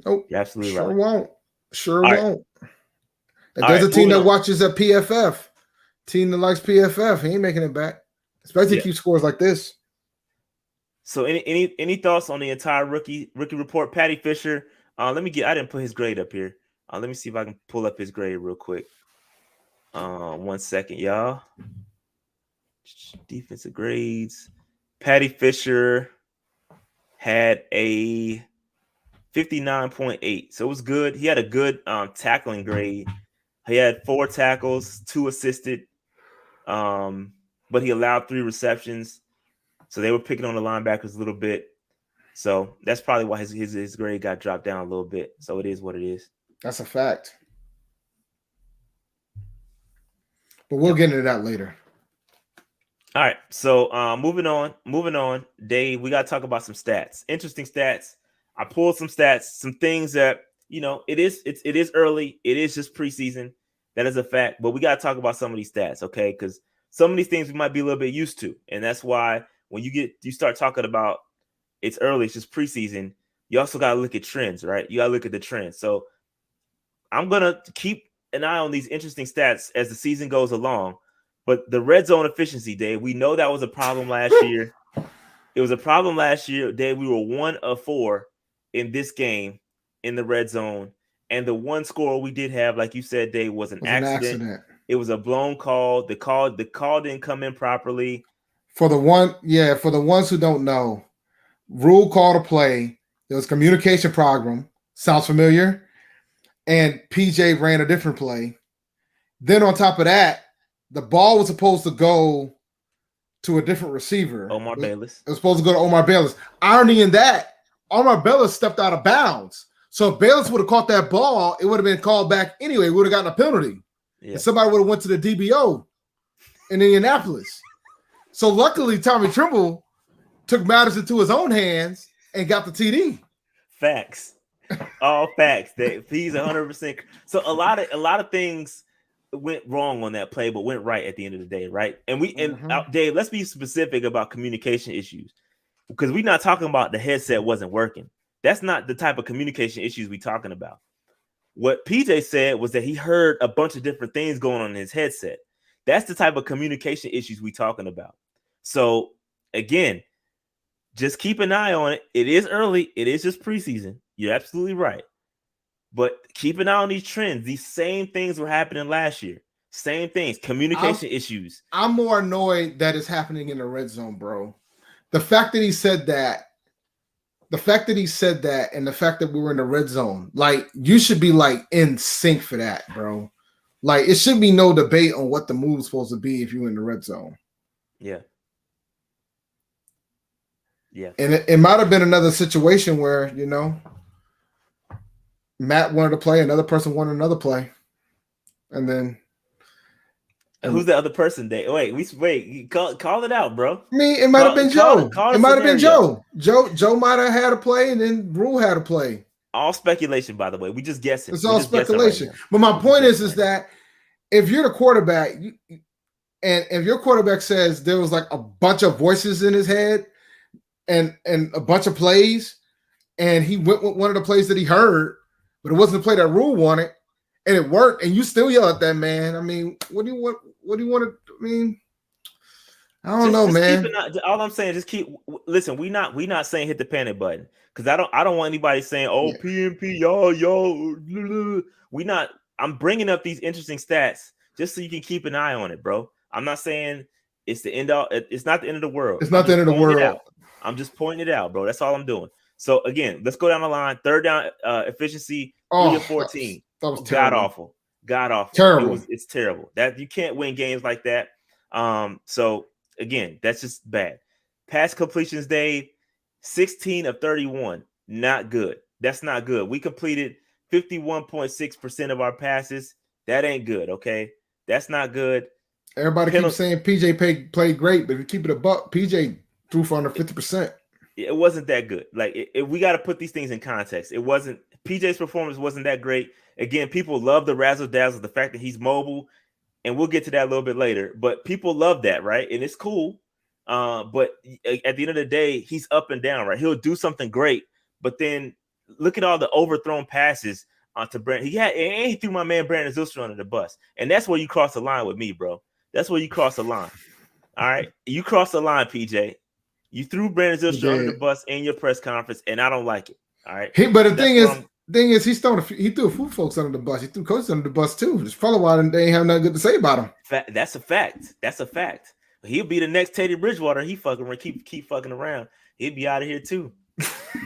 Nope. You're absolutely right. Sure won't. If there's a team that watches at PFF, team that likes PFF, he ain't making it back. Especially if he scores like this. So any thoughts on the entire rookie report? Patty Fisher. I didn't put his grade up here. Let me see if I can pull up his grade real quick. 1 second, y'all. Defensive grades. Patty Fisher had a 59.8. So it was good. He had a good tackling grade. He had 4 tackles, 2 assisted. But he allowed 3 receptions. So they were picking on the linebackers a little bit. So that's probably why his grade got dropped down a little bit. So it is what it is. That's a fact. But we'll get into that later. All right. So moving on. Dave, we got to talk about some stats. Interesting stats. I pulled some stats, some things that, it is early. It is just preseason. That is a fact. But we got to talk about some of these stats, okay? Because some of these things we might be a little bit used to. And that's why when you start talking about it's early, it's just preseason, you also got to look at trends, right? You got to look at the trends. So I'm going to keep an eye on these interesting stats as the season goes along. But the red zone efficiency, Dave, we know that was a problem last year. It was a problem last year, Dave. We were 1 of 4 in this game in the red zone. And the one score we did have, like you said, Dave, was an accident. It was a blown call. The call didn't come in properly. For the ones who don't know, Rule called a play. There was communication problem. Sounds familiar? And PJ ran a different play. Then on top of that, the ball was supposed to go to a different receiver. Omar Bayless. It was supposed to go to Omar Bayless. Irony in that, Omar Bayless stepped out of bounds. So if Bayless would have caught that ball, it would have been called back anyway. We would have gotten a penalty. Yeah. Somebody would have went to the DBO in Indianapolis. So luckily, Tommy Trimble took matters into his own hands and got the TD. Facts. All facts. He's 100%. So a lot of things went wrong on that play, but went right at the end of the day, right? And Dave, let's be specific about communication issues, because we're not talking about the headset wasn't working. That's not the type of communication issues we're talking about. What PJ said was that he heard a bunch of different things going on in his headset. That's the type of communication issues we're talking about. So again, just keep an eye on it. It is early. It is just preseason. You're absolutely right. But keep an eye on these trends. These same things were happening last year. Same things. Communication issues. I'm more annoyed that it's happening in the red zone, bro. The fact that he said that, and the fact that we were in the red zone, like, you should be like in sync for that, bro. Like, it should be no debate on what the move is supposed to be if you're in the red zone. Yeah. Yeah. And it might have been another situation where, Matt wanted to play, another person wanted another play. And then who's the other person, Dave? Wait, call it out, bro. It might have been Joe. It might have been Joe. Joe might have had a play, and then Rule had a play. All speculation, by the way. We just guessing. It's all speculation. Right, but my point is that if you're the quarterback, and if your quarterback says there was like a bunch of voices in his head and a bunch of plays, and he went with one of the plays that he heard, but it wasn't the play that Rule wanted, and it worked, and you still yell at that man. I mean, what do you want? What do you want to? I mean, I don't know, man. All I'm saying is listen. We not saying hit the panic button, because I don't want anybody saying, PNP, yo. We not. I'm bringing up these interesting stats just so you can keep an eye on it, bro. I'm not saying it's the end all. It's not the end of the world. It's not the end of the world. I'm just pointing it out, bro. That's all I'm doing. So again, let's go down the line. Third down efficiency, 3 of 14. That was God awful. Terrible. It's terrible. That you can't win games like that. So again, that's just bad. Pass completions, Dave, 16 of 31. Not good. That's not good. We completed 51.6% of our passes. That ain't good. Okay, that's not good. Everybody keeps saying PJ played great, but if you keep it a buck, PJ threw for under 50%. It wasn't that good. Like, we got to put these things in context. It wasn't. PJ's performance wasn't that great. Again, people love the razzle dazzle, the fact that he's mobile, and we'll get to that a little bit later. But people love that, right? And it's cool. But at the end of the day, he's up and down, right? He'll do something great, but then look at all the overthrown passes onto Brandon. He threw my man Brandon Zylstra under the bus, and that's where you cross the line with me, bro. That's where you cross the line. All right, you cross the line, PJ. You threw Brandon Zylstra under the bus in your press conference, and I don't like it. All right. But the thing is, he threw a few folks under the bus. He threw coaches under the bus too. Just probably why they ain't have nothing good to say about him. That's a fact. He'll be the next Teddy Bridgewater. He keep fucking around. He'll be out of here too.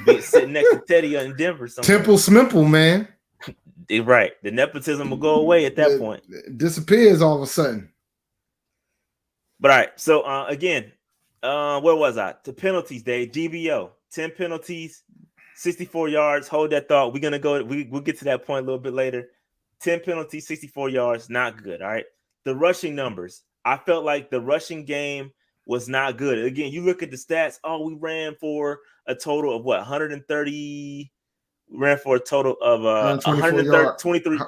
Be sitting next to Teddy in Denver. Temple Smimple, man. Right. The nepotism will go away at that point. It disappears all of a sudden. But all right. So again. Where was I? The penalties, Dave. DBO. 10 penalties, 64 yards. Hold that thought. We're gonna go. We'll get to that point a little bit later. 10 penalties, 64 yards, not good. All right. The rushing numbers. I felt like the rushing game was not good. Again, you look at the stats. Oh, we ran for a total of what? 130. We ran for a total of 123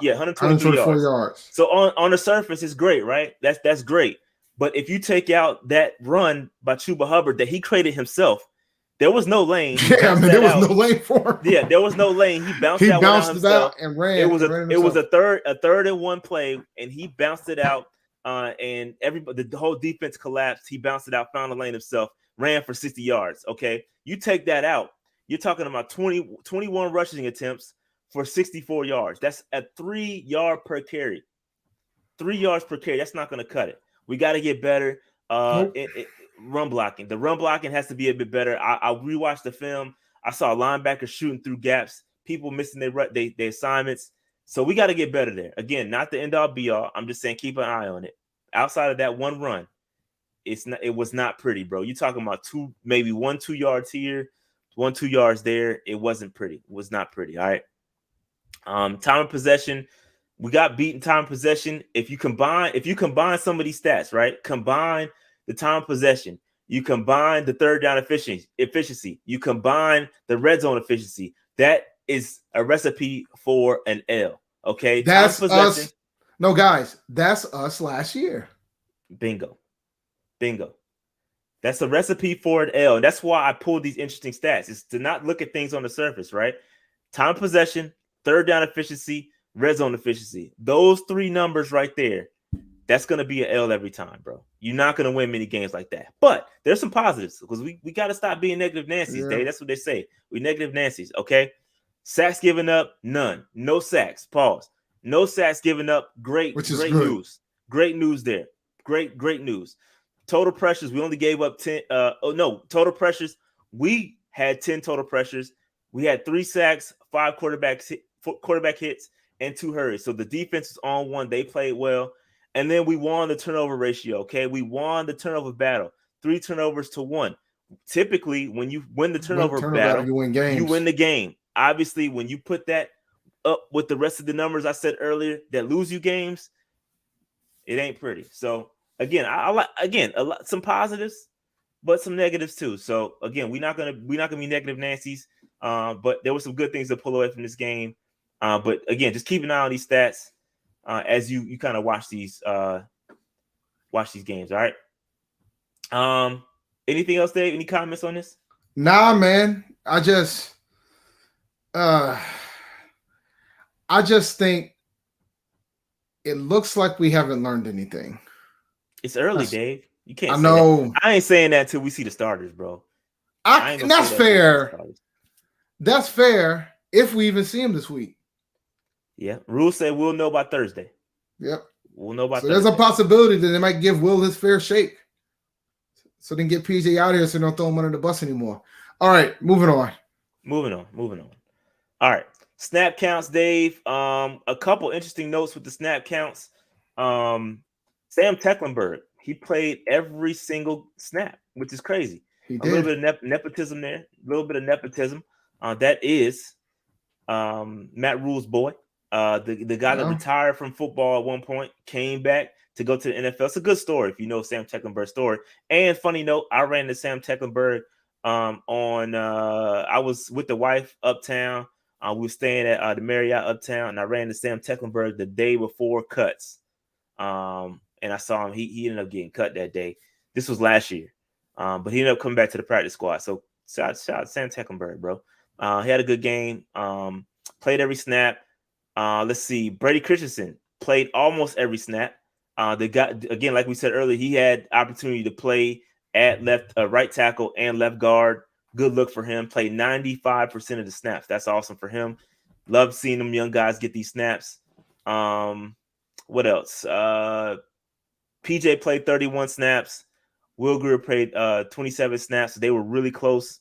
yards. So on the surface, it's great, right? That's great. But if you take out that run by Chuba Hubbard that he created himself, there was no lane. Yeah, there was no lane for him. Yeah, there was no lane. He bounced it out and ran. It was a third and one play, and he bounced it out. And everybody, the whole defense collapsed. He bounced it out, found the lane himself, ran for 60 yards. Okay, you take that out, you're talking about 21 rushing attempts for 64 yards. That's a 3 yard per carry. 3 yards per carry. That's not going to cut it. We got to get better. Run blocking. The run blocking has to be a bit better. I rewatched the film. I saw linebackers shooting through gaps, people missing their assignments. So we got to get better there. Again, not the end all be all. I'm just saying keep an eye on it. Outside of that one run, it was not pretty, bro. You're talking about 1-2 yards here, 1-2 yards there. It wasn't pretty. It was not pretty. All right. Time of possession. We got beaten time of possession. If you combine some of these stats, right? Combine the time of possession. You combine the third down efficiency. You combine the red zone efficiency. That is a recipe for an L. Okay. That's us. No, guys, that's us last year. Bingo. That's a recipe for an L. And that's why I pulled these interesting stats. Is to not look at things on the surface, right? Time of possession, third down efficiency, red zone efficiency. Those 3 numbers right there, that's going to be an L every time, bro. You're not going to win many games like that. But there's some positives because we got to stop being negative Nancy's, Dave. That's what they say. We negative Nancy's, okay? Sacks given up, none. No sacks. Pause. No sacks given up. Great news. Great news there. Great news. Total pressures, we only gave up 10. Total pressures. We had 10 total pressures. We had 3 sacks, 5 quarterback hits, and 2 hurries. So the defense is on one. They played well. And then we won the turnover ratio, okay? We won the turnover battle. 3 turnovers to 1. Typically, when you win the turnover battle, you win games. You win the game. Obviously, when you put that up with the rest of the numbers I said earlier that lose you games, it ain't pretty. So again, I like some positives, but some negatives too. So again, we're not gonna be negative Nancy's, but there were some good things to pull away from this game. But again, just keep an eye on these stats as you kind of watch these games. All right. Anything else, Dave? Any comments on this? Nah, man. I just think it looks like we haven't learned anything. It's early, Dave. You can't. I know. That. I ain't saying that till we see the starters, bro. And that's fair. That's fair if we even see him this week. Yeah. Rules say we'll know by Thursday. Yep. We'll know by Thursday. There's a possibility that they might give Will his fair shake. So they can get PJ out of here so they don't throw him under the bus anymore. All right, moving on. All right. Snap counts, Dave. A couple interesting notes with the snap counts. Sam Tecklenburg, he played every single snap, which is crazy. He did. A little bit of nepotism there. A little bit of nepotism. That is Matt Rule's boy. The guy that retired from football at one point, came back to go to the NFL. It's a good story if you know Sam Tecklenburg's story. And funny note, I ran into Sam Tecklenburg I was with the wife uptown. We were staying at the Marriott uptown, and I ran into Sam Tecklenburg the day before cuts. And I saw him. He ended up getting cut that day. This was last year. But he ended up coming back to the practice squad. So shout out Sam Tecklenburg, bro. He had a good game. Played every snap. Let's see. Brady Christensen played almost every snap. The guy, again, like we said earlier, he had opportunity to play at right tackle and left guard. Good look for him. Played 95% of the snaps. That's awesome for him. Love seeing them young guys get these snaps. What else? PJ played 31 snaps. Will Greer played 27 snaps. So they were really close.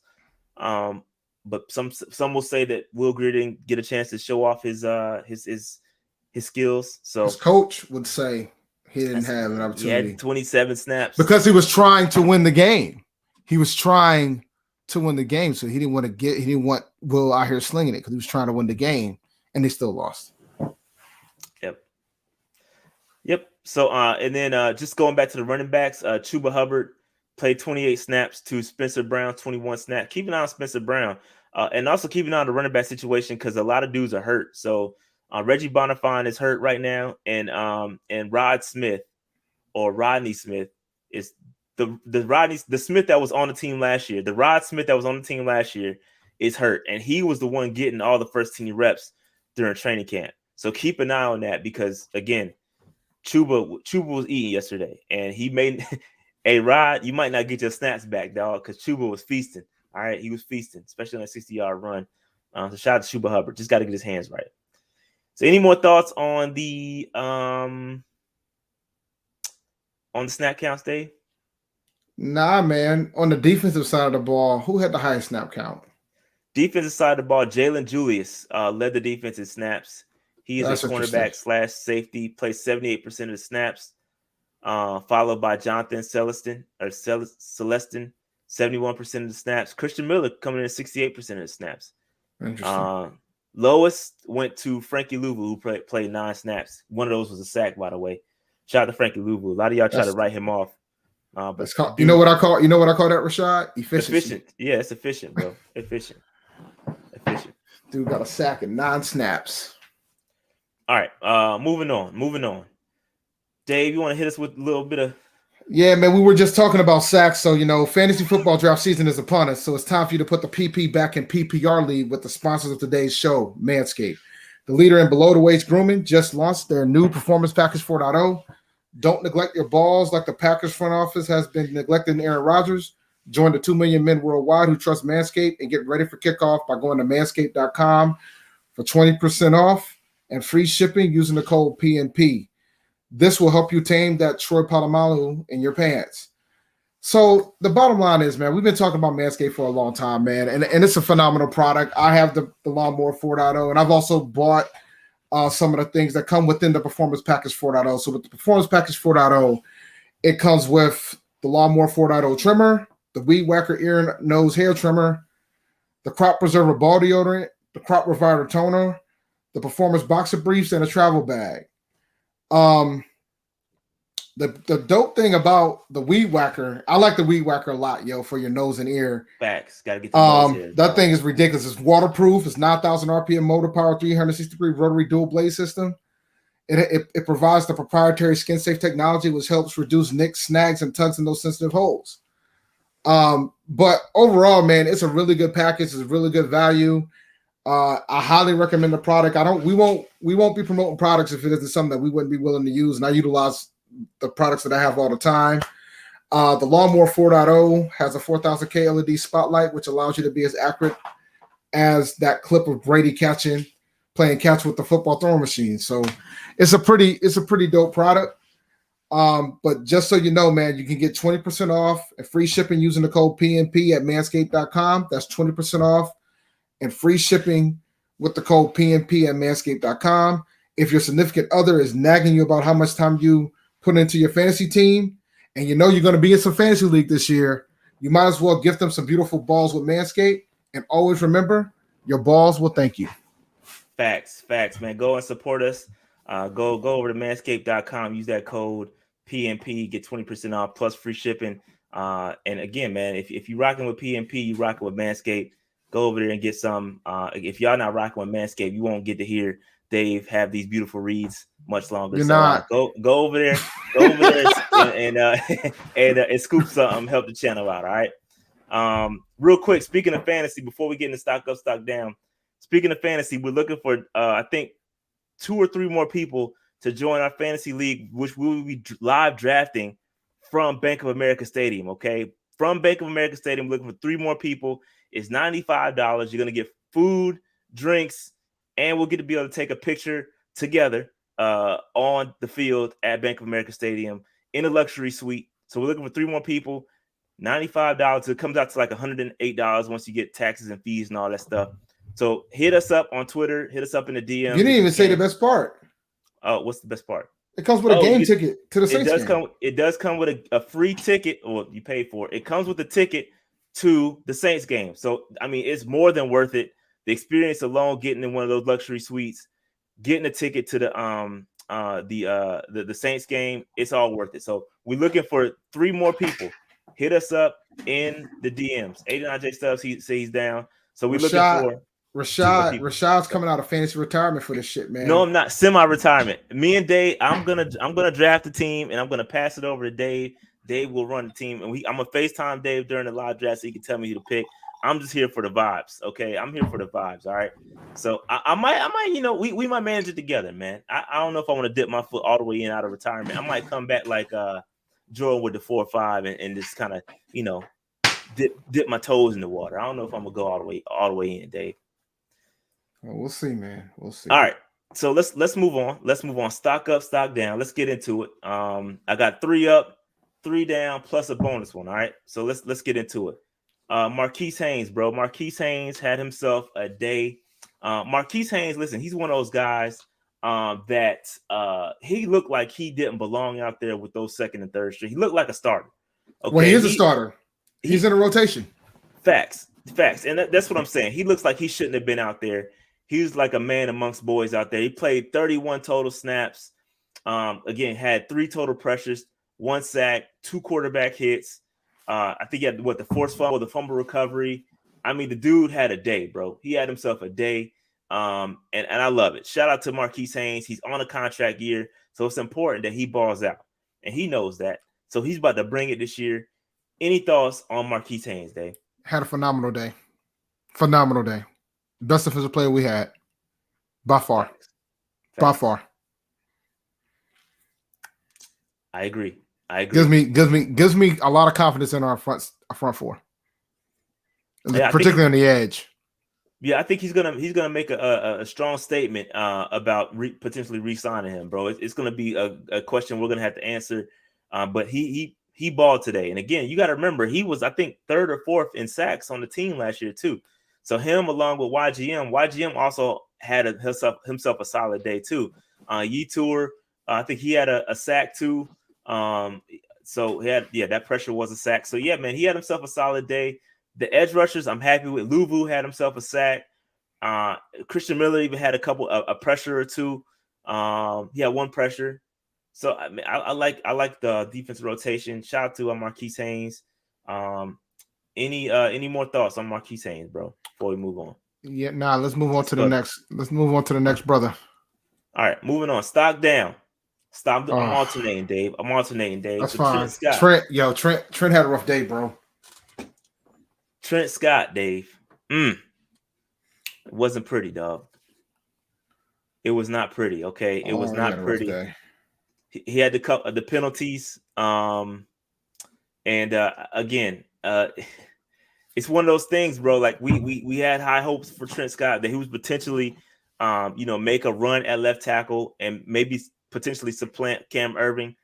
But some will say that Will Greer didn't get a chance to show off his skills. So his coach would say he didn't have an opportunity. He had 27 snaps because he was trying to win the game. He was trying to win the game, so he didn't want Will out here slinging it because he was trying to win the game, and they still lost. Yep. So and then just going back to the running backs, Chuba Hubbard played 28 snaps to Spencer Brown 21 snaps. Keep an eye on Spencer Brown, and also keep an eye on the running back situation because a lot of dudes are hurt. So Reggie Bonifant is hurt right now, and Rodney Smith is the Smith that was on the team last year. The Rod Smith that was on the team last year is hurt, and he was the one getting all the first team reps during training camp. So keep an eye on that because again, Chuba was eating yesterday, and he made Rod. You might not get your snaps back, dog, because Chuba was feasting. All right, he was feasting, especially on a 60-yard run. So shout out to Chuba Hubbard. Just got to get his hands right. So, any more thoughts on the snap counts, Dave? Nah, man. On the defensive side of the ball, who had the highest snap count? Defensive side of the ball, Jalen Julius led the defense in snaps. He is a cornerback / safety, plays 78% of the snaps, followed by Jonathan Celestin, 71% of the snaps. Christian Miller coming in at 68% of the snaps. Interesting. Lowest went to Frankie Louvu, who played 9 snaps. One of those was a sack, by the way. Shout out to Frankie Louvu. A lot of y'all try to write him off. But you know what I call that, Rashad? Efficiency. Efficient. Yeah, it's efficient, bro. Efficient. Dude got a sack in 9 snaps. All right, moving on. Dave, you want to hit us with a little bit of? Yeah, man, we were just talking about sacks. So, fantasy football draft season is upon us. So it's time for you to put the PP back in PPR league with the sponsors of today's show, Manscape. The leader in below-the-waist grooming just launched their new Performance Package 4.0. Don't neglect your balls like the Packers front office has been neglecting Aaron Rodgers. Join the 2 million men worldwide who trust Manscaped and get ready for kickoff by going to manscaped.com for 20% off and free shipping using the code PNP. This will help you tame that Troy Polamalu in your pants. So the bottom line is, man, we've been talking about Manscaped for a long time, man, and it's a phenomenal product. I have the Lawnmower 4.0, and I've also bought some of the things that come within the Performance Package 4.0. So with the Performance Package 4.0, it comes with the Lawnmower 4.0 trimmer, the Weed Whacker ear, nose, hair trimmer, the Crop Preserver ball deodorant, the Crop Reviver toner, the Performance boxer briefs, and a travel bag. The dope thing about the Weed Whacker, I like the Weed Whacker a lot, for your nose and ear. Facts. Gotta get the nose here. That thing is ridiculous. It's waterproof. It's 9,000 RPM motor power, 360-degree rotary dual blade system. It provides the proprietary skin-safe technology, which helps reduce nicks, snags, and tugs in those sensitive holes. But overall, man, it's a really good package. It's a really good value. I highly recommend the product. We won't be promoting products if it isn't something that we wouldn't be willing to use. And I utilize the products that I have all the time. The Lawnmower 4.0 has a 4000K LED spotlight, which allows you to be as accurate as that clip of Brady playing catch with the football throwing machine. So it's a pretty dope product. But just so you know, man, you can get 20% off and free shipping using the code PNP at manscaped.com. That's 20% off and free shipping with the code PNP at manscaped.com. If your significant other is nagging you about how much time you put into your fantasy team, and you're going to be in some fantasy league this year, you might as well gift them some beautiful balls with Manscaped. And always remember, your balls will thank you. Facts, man. Go and support us. Go over to manscaped.com. Use that code PNP. Get 20% off plus free shipping. And again, man, if you're rocking with PNP, you rocking with Manscaped. Go over there and get some. If y'all not rocking with Manscaped, you won't get to hear Dave have these beautiful reads much longer. You're not. Go over there, and scoop something, help the channel out. All right. Real quick, speaking of fantasy, before we get into stock up, stock down. Speaking of fantasy, we're looking for I think 2 or 3 more people to join our fantasy league, which we will be live drafting from Bank of America Stadium. Okay, from Bank of America Stadium, looking for 3 more people. It's $95. You're gonna get food, drinks, and we'll get to be able to take a picture together on the field at Bank of America Stadium in a luxury suite. So we're looking for 3 more people. $95. It comes out to like $108 once you get taxes and fees and all that stuff. So hit us up on Twitter. Hit us up in the DM. You didn't even say the best part. Oh, what's the best part? It comes with a game ticket to the Saints game. It does come with a free ticket, or you pay for it. It comes with a ticket to the Saints game. So I mean, it's more than worth it. The experience alone, getting in one of those luxury suites, getting a ticket to the Saints game, it's all worth it. So we're looking for 3 more people. Hit us up in the DMs. 89J Stubbs, he says he's down. So we're looking for Rashad's coming out of fantasy retirement for this shit, man. No, I'm not. Semi-retirement. Me and Dave, I'm gonna draft the team and I'm gonna pass it over to Dave. Dave will run the team, and I'm gonna FaceTime Dave during the live draft so he can tell me who to pick. I'm just here for the vibes. Okay, I'm here for the vibes. All right. So I might, we might manage it together, man. I don't know if I want to dip my foot all the way in out of retirement. I might come back like Jordan with the 4 or 5 and just kind of, dip my toes in the water. I don't know if I'm gonna go all the way in, Dave. Well, we'll see, man. We'll see. All right. So let's move on. Let's move on. Stock up, stock down. Let's get into it. I got 3 up, 3 down, plus a bonus one. All right. So let's get into it. Marquis Haynes, bro. Marquis Haynes had himself a day. Marquis Haynes, listen, he's one of those guys that he looked like he didn't belong out there with those second and third string. He looked like a starter. Okay? Well, he is a starter. He's in a rotation. Facts. And that's what I'm saying. He looks like he shouldn't have been out there. He was like a man amongst boys out there. He played 31 total snaps. Again, had 3 total pressures, 1 sack, 2 quarterback hits. I think he had the forced fumble, the fumble recovery. I mean, the dude had a day, bro. He had himself a day. And I love it. Shout out to Marquis Haynes. He's on a contract year, so it's important that he balls out. And he knows that. So he's about to bring it this year. Any thoughts on Marquis Haynes, Dave? Had a phenomenal day. Phenomenal day. Best defensive player we had. By far. Facts. By far. I agree. Gives me a lot of confidence in our front 4. Yeah, particularly on the edge. Yeah, I think he's gonna make a strong statement about potentially re-signing him, bro. It's gonna be a question we're gonna have to answer. But he balled today, and again, you got to remember he was, I think, 3rd or 4th in sacks on the team last year too. So him along with YGM also had himself a solid day too. Yetur, I think he had a sack too. So he had that pressure was a sack. So yeah, man, he had himself a solid day. The edge rushers, I'm happy with. Luvu had himself a sack. Christian Miller even had a pressure or 2. He had 1 pressure. So I mean, I like the defensive rotation. Shout out to Marquis Haynes. Any more thoughts on Marquis Haynes, bro? Before we move on. Yeah, let's move on to the next. Let's move on to the next brother. All right, moving on. Stock down. I'm alternating, Dave. That's so fine. Trent had a rough day, bro. Trent Scott, Dave. It wasn't pretty, dog. It was not pretty. Okay, it was not pretty. He had the penalties. Again, it's one of those things, bro. Like we had high hopes for Trent Scott that he was potentially, make a run at left tackle and maybe potentially supplant Cam Irving.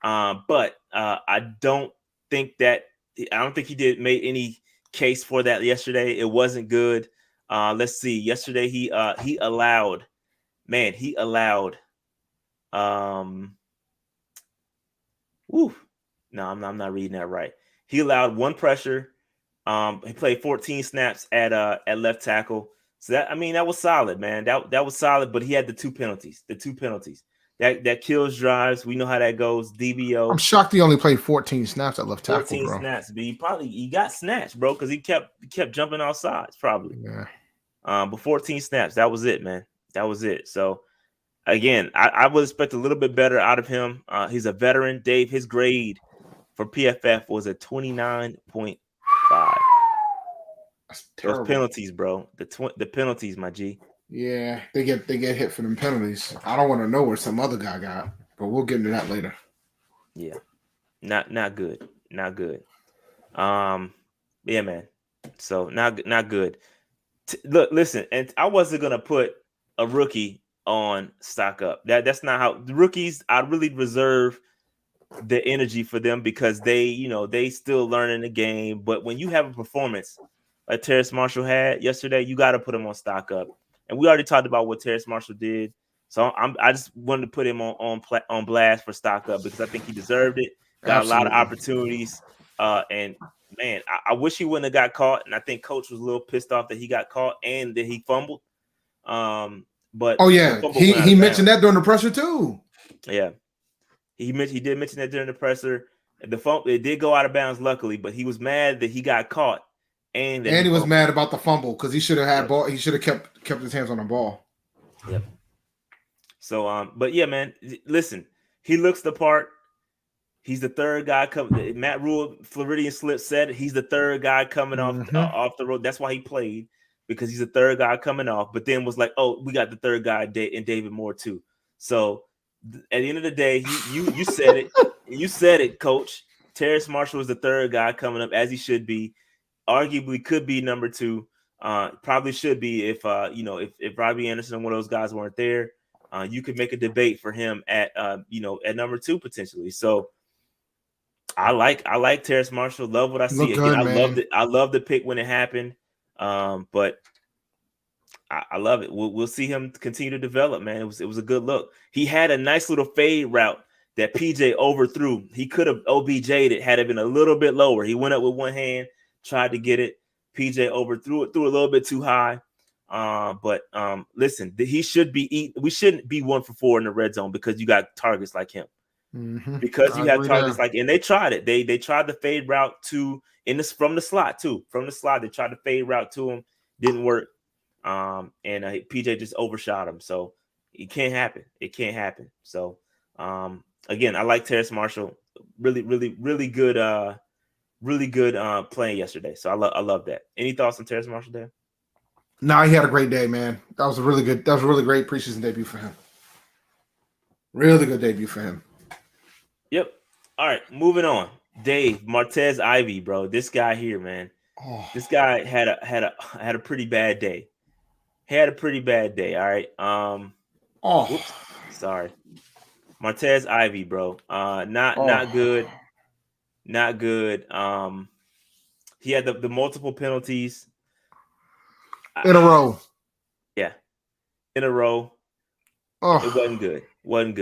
But I don't think he did make any case for that yesterday. It wasn't good. Let's see. Yesterday he allowed. No, I'm not reading that right. He allowed 1 pressure. He played 14 snaps at left tackle. So that was solid, man. That was solid, but he had the 2 penalties. That kills drives. We know how that goes. DBO. I'm shocked he only played 14 snaps at left tackle, 14 bro. snaps, but he got snatched, bro, because he kept jumping off sides, probably. Yeah. But 14 snaps, that was it, man. That was it. So again, I would expect a little bit better out of him. He's a veteran. Dave, his grade for PFF was a 29.5. That's terrible. Those penalties, bro. The penalties, my G. Yeah, they get hit for them penalties. I don't want to know where some other guy got, but we'll get into that later. Yeah, not good. Yeah, man. So not good. Look, listen, and I wasn't gonna put a rookie on stock up. That's not how the rookies. I really reserve the energy for them because they still learning the game. But when you have a performance like Terrace Marshall had yesterday, you got to put him on stock up. And we already talked about what Terrace Marshall did, so I just wanted to put him on blast for stock up because I think he deserved it. Got a lot of opportunities. And man, I wish he wouldn't have got caught. And I think coach was a little pissed off that he got caught and that he fumbled. But oh yeah, he mentioned that during the presser too. Yeah, he did mention that during the presser. It did go out of bounds, luckily, but he was mad that he got caught, and he was mad about the fumble because he should have had ball. He should have kept his hands on the ball. Yep. So, but yeah, man, listen, he looks the part. He's the third guy coming. Matt Rule, Floridian Slip said he's the third guy coming off the road. That's why he played, because he's the third guy coming off. But then was like, oh, we got the third guy in David Moore too. So at the end of the day, you said it. You said it, Coach. Terrace Marshall is the third guy coming up, as he should be. Arguably could be number 2. Probably should be if Robbie Anderson and one of those guys weren't there. You could make a debate for him at at number 2 potentially. So I like Terrace Marshall. Love what I see. Again, I loved the pick when it happened. But I love it. We'll see him continue to develop, man. It was a good look. He had a nice little fade route that PJ overthrew. He could have OBJ'd it had it been a little bit lower. He went up with one hand, tried to get it. PJ overthrew it, threw a little bit too high. But listen, we shouldn't be 1 for 4 in the red zone because you got targets like him. Mm-hmm. Because you have targets like, and they tried it. They tried the fade route from the slot too. From the slot, they tried the fade route to him, didn't work. And PJ just overshot him. So it can't happen. It can't happen. So again, I like Terrace Marshall. Really good. Really good playing yesterday. So I love that. Any thoughts on Terrace Marshall there? No, he had a great day, man. That was a really great preseason debut for him. Really good debut for him. Yep. All right, moving on. Dave, Martez Ivy, bro. This guy here, man. Oh. This guy had a pretty bad day. Had a pretty bad day. All right. Whoops, sorry. Martez Ivy, bro. Not good. Not good. He had the multiple penalties in a row. Yeah, in a row. It wasn't good. Wasn't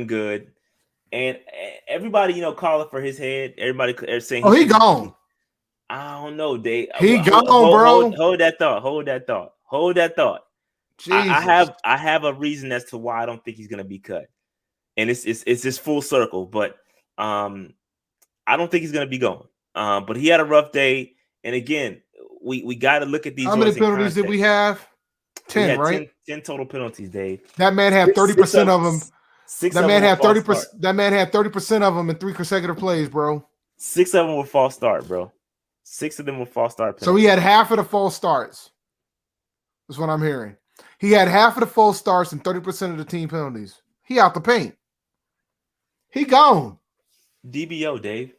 good. And everybody, calling for his head. Everybody saying, he gone. I don't know, Dave. He gone, bro. Hold that thought. I have a reason as to why I don't think he's gonna be cut, and it's just full circle. But I don't think he's gonna be going. But he had a rough day, and again, we got to look at these. How many penalties did we have? 10, right? 10 total penalties, Dave. That man had 30% of them. That man had 30%. That man had 30% of them in 3 consecutive plays, bro. 6 of them were false start, bro. 6 of them were false start penalties. So he had half of the false starts. That's what I'm hearing. He had half of the false starts and 30% of the team penalties. He out the paint. He gone. DBO, Dave.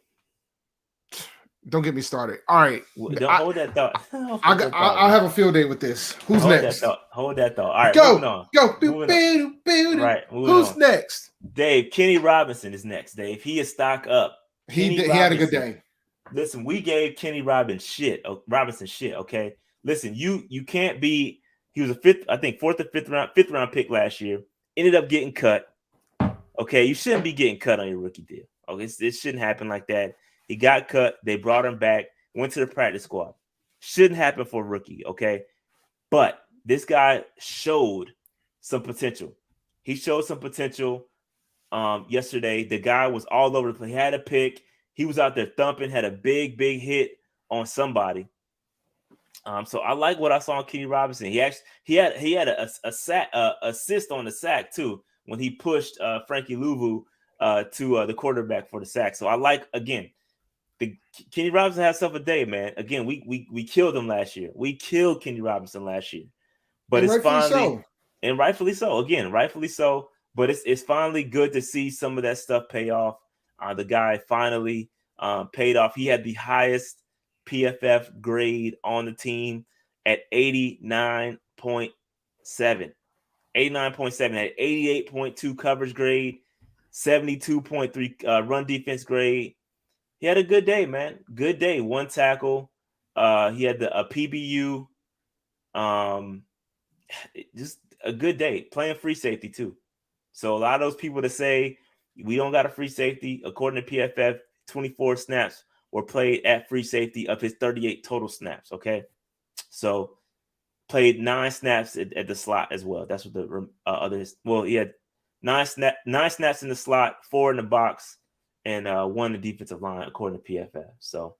Don't get me started. All right. Don't hold that thought. I'll have a field day with this. Who's next? Hold that thought. All right, moving on. Go. Right. Who's next? Dave, Kenny Robinson is next, Dave. He is stock up. He had a good day. Listen, we gave Kenny Robinson shit, okay? Listen, you can't be – he was a fifth round pick last year. Ended up getting cut. Okay, you shouldn't be getting cut on your rookie deal. Okay, it shouldn't happen like that. He got cut. They brought him back. Went to the practice squad. Shouldn't happen for a rookie, okay? But this guy showed some potential. He showed some potential yesterday. The guy was all over the place. He had a pick. He was out there thumping. Had a big hit on somebody. So I like what I saw on Kenny Robinson. He had a sack assist on the sack too when he pushed Frankie Louvu to the quarterback for the sack. So I like, again, Kenny Robinson has himself a day, man. Again, we killed him last year. We killed Kenny Robinson last year, but it's finally and rightfully so. Again, rightfully so. But it's finally good to see some of that stuff pay off. The guy finally paid off. He had the highest PFF grade on the team at 89.7. 89.7 at 88.2 coverage grade, 72.3 run defense grade. He had a good day, man. Good day. 1 tackle. He had a PBU. Just a good day. Playing free safety too. So a lot of those people that say we don't got a free safety, according to PFF, 24 snaps, or played at free safety of his 38 total snaps. Okay, so played 9 snaps at the slot as well. That's what the others. Well, he had 9 snaps in the slot, 4 in the box, and 1 in the defensive line according to PFF. So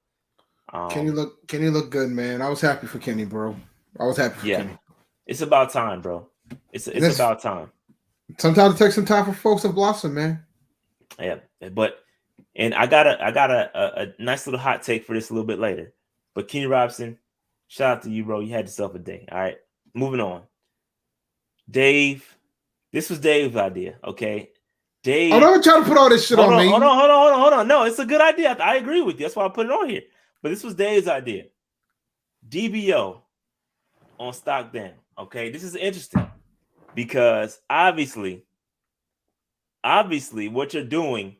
Kenny look good, man. I was happy for Kenny, bro. I was happy for Kenny. It's about time, bro. It's about time. Sometimes it takes some time for folks to blossom, man. Yeah, and I got a nice little hot take for this a little bit later. But Kenny Robinson, shout out to you, bro. You had yourself a day. All right, moving on. Dave, this was Dave's idea. Okay, Dave. I'm not trying to put all this shit on me. Hold on. No, it's a good idea. I agree with you. That's why I put it on here. But this was Dave's idea. DBO on stock down. Okay, this is interesting because obviously what you're doing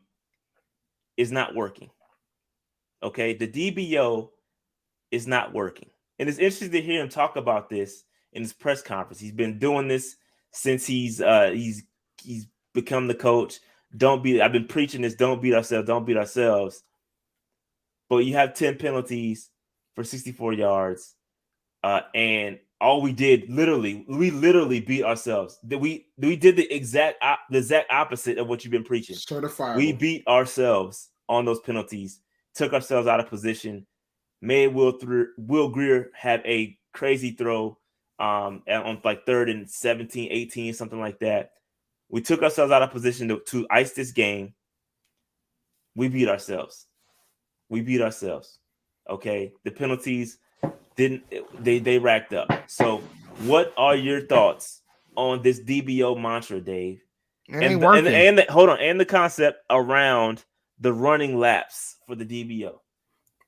is not working. Okay, the DBO is not working. And it's interesting to hear him talk about this in his press conference. He's been doing this since he's become the coach. I've been preaching this, don't beat ourselves. But you have 10 penalties for 64 yards. And all we did, we literally beat ourselves. We did the exact opposite of what you've been preaching. Certifiable. We beat ourselves on those penalties, took ourselves out of position, made Will Greer have a crazy throw on like 3rd and 17, 18, something like that. We took ourselves out of position to ice this game. We beat ourselves. Okay, the penalties they racked up. So what are your thoughts on this DBO mantra, Dave? It ain't working. And the concept around the running laps for the DBO.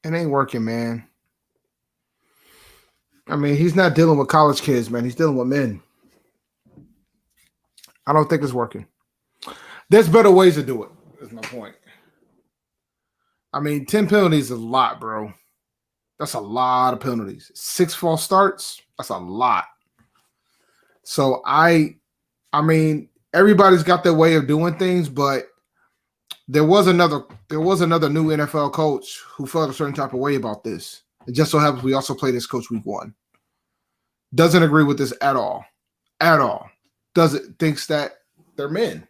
It ain't working, man. I mean, he's not dealing with college kids, man. He's dealing with men. I don't think it's working. There's better ways to do it, is my point. I mean, 10 penalties is a lot, bro. That's a lot of penalties. 6 false starts, that's a lot. So I mean, everybody's got their way of doing things, but there was another new NFL coach who felt a certain type of way about this. It just so happens we also played this coach week 1. Doesn't agree with this at all. Thinks that they're men.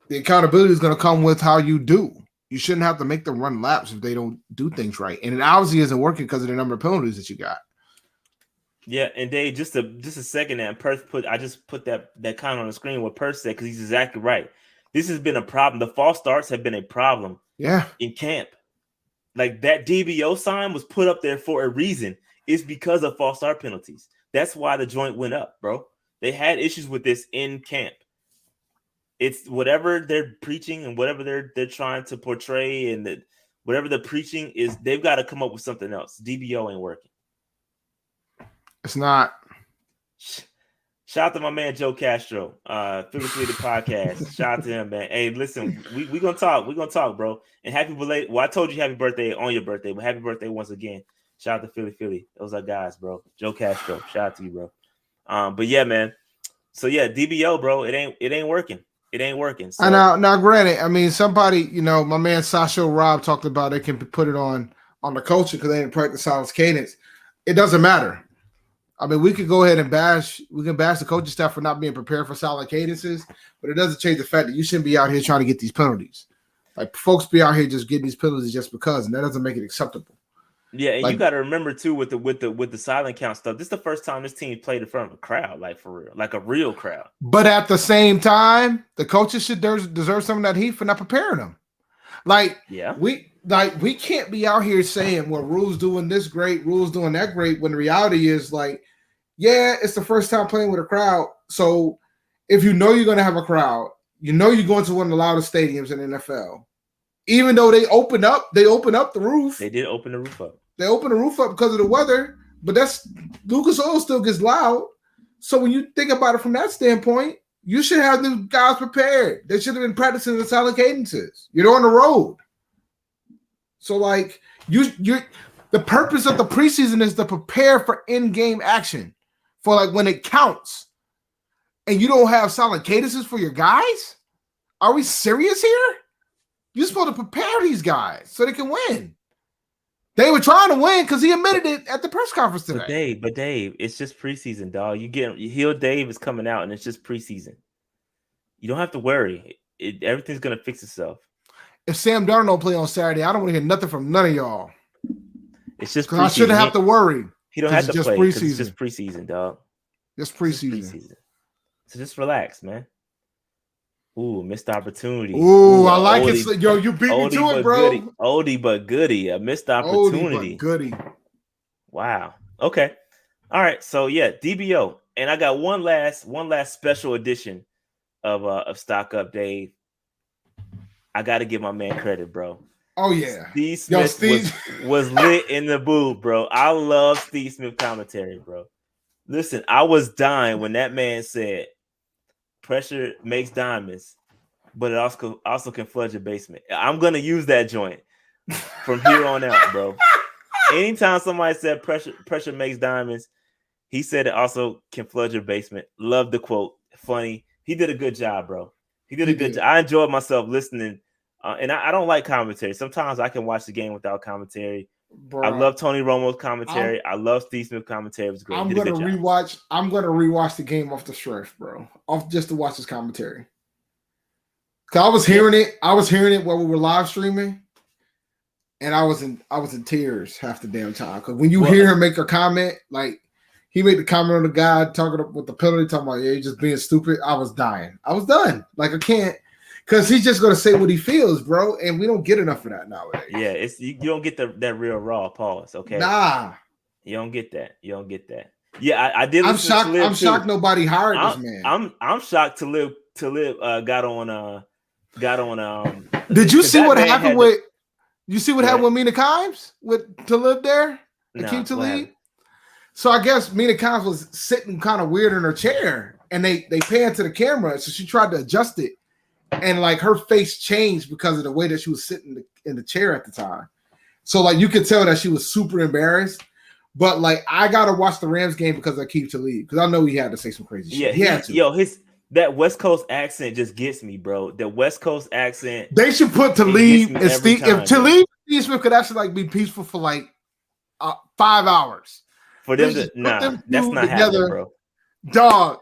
The accountability is going to come with how you do. You shouldn't have to make them run laps if they don't do things right. And it obviously isn't working because of the number of penalties that you got. Yeah, and Dave, just a second, and I just put that comment on the screen what Perth said because he's exactly right. This has been a problem. The false starts have been a problem. Yeah, in camp, like that DBO sign was put up there for a reason. It's because of false start penalties. That's why the joint went up, bro. They had issues with this in camp. It's whatever they're preaching and whatever they're trying to portray, and whatever the preaching is, they've got to come up with something else. DBO ain't working. It's not. Shout out to my man Joe Castro, Philly Philly podcast. Shout out to him, man. Hey, listen, we gonna talk. We're gonna talk, bro. And happy belated. Well, I told you happy birthday on your birthday, but happy birthday once again. Shout out to Philly Philly. Those are guys, bro. Joe Castro. Shout out to you, bro. But yeah, man. So yeah, DBO, bro. It ain't working. It ain't working. So. Now, granted, I mean, somebody, my man Sasha Rob talked about they can put it on the culture because they didn't practice silence cadence. It doesn't matter. I mean, we could go ahead and bash the coaching staff for not being prepared for solid cadences, but it doesn't change the fact that you shouldn't be out here trying to get these penalties. Like, folks be out here just getting these penalties just because, and that doesn't make it acceptable. Yeah, and you got to remember too with the silent count stuff. This is the first time this team played in front of a crowd, like for real, like a real crowd. But at the same time, the coaches should deserve some of that heat for not preparing them. Like, yeah, we can't be out here saying, "Well, Rule's doing this great, Rule's doing that great," when the reality is like, yeah, it's the first time playing with a crowd. So if you know you're going to have a crowd, you're going to one of the loudest stadiums in the NFL. Even though they opened up the roof. They did open the roof up. They opened the roof up because of the weather, but that's Lucas Oil still gets loud. So when you think about it from that standpoint, you should have the guys prepared. They should have been practicing the solid cadences. You're on the road. So like the purpose of the preseason is to prepare for in-game action for like when it counts. And you don't have solid cadences for your guys? Are we serious here? You're supposed to prepare these guys so they can win. They were trying to win because he admitted it at the press conference today. But Dave, it's just preseason, dog. Heel Dave is coming out, and it's just preseason. You don't have to worry. Everything's gonna fix itself. If Sam Darnold don't play on Saturday, I don't want to hear nothing from none of y'all. It's just because I shouldn't have to worry. He don't have to play because it's just preseason, dog. Just preseason. So just relax, man. Ooh, missed opportunity. Ooh, I like it. Yo, you beat me to it, bro. Oldie but goodie. A missed opportunity. Oldie but goodie. Wow. Okay. All right. So yeah, DBO. And I got one last special edition of Stock Up, Dave. I gotta give my man credit, bro. Oh yeah. Steve Smith was lit in the booth, bro. I love Steve Smith commentary, bro. Listen, I was dying when that man said pressure makes diamonds, but it also can flood your basement. I'm gonna use that joint from here on out, bro. Anytime somebody said pressure makes diamonds, he said it also can flood your basement. Love the quote. Funny. He did a good job, bro. He did a good job. I enjoyed myself listening. And I don't like commentary. Sometimes I can watch the game without commentary. Bro, I love Tony Romo's commentary. I love Steve Smith commentary. It was great. I'm gonna rewatch the game off the stretch, bro. Off just to watch his commentary. Cause I was hearing it while we were live streaming, and I was in tears half the damn time. Cause when you hear him make a comment, like he made the comment on the guy talking with the penalty, talking about you're just being stupid. I was dying. I was done. Like I can't. Because he's just going to say what he feels, bro, and we don't get enough of that nowadays. Yeah, you don't get that real raw pause, okay? Nah. You don't get that. Yeah, I did. I'm shocked nobody hired this man. I'm shocked to live got on. Did you see what happened with? You see what happened with Mina Kimes to live there and keep to lead? So I guess Mina Kimes was sitting kind of weird in her chair, and they panned to the camera, so she tried to adjust it. And like her face changed because of the way that she was sitting in the chair at the time. So like you could tell that she was super embarrassed. But like I gotta watch the Rams game because I keep to lead because I know he had to say some crazy shit. Yeah, that West Coast accent just gets me, bro. The West Coast accent. They should put Talib and Steve. If Talib and Smith could actually like be peaceful for like 5 hours. For them to that's not happening, bro. Dog.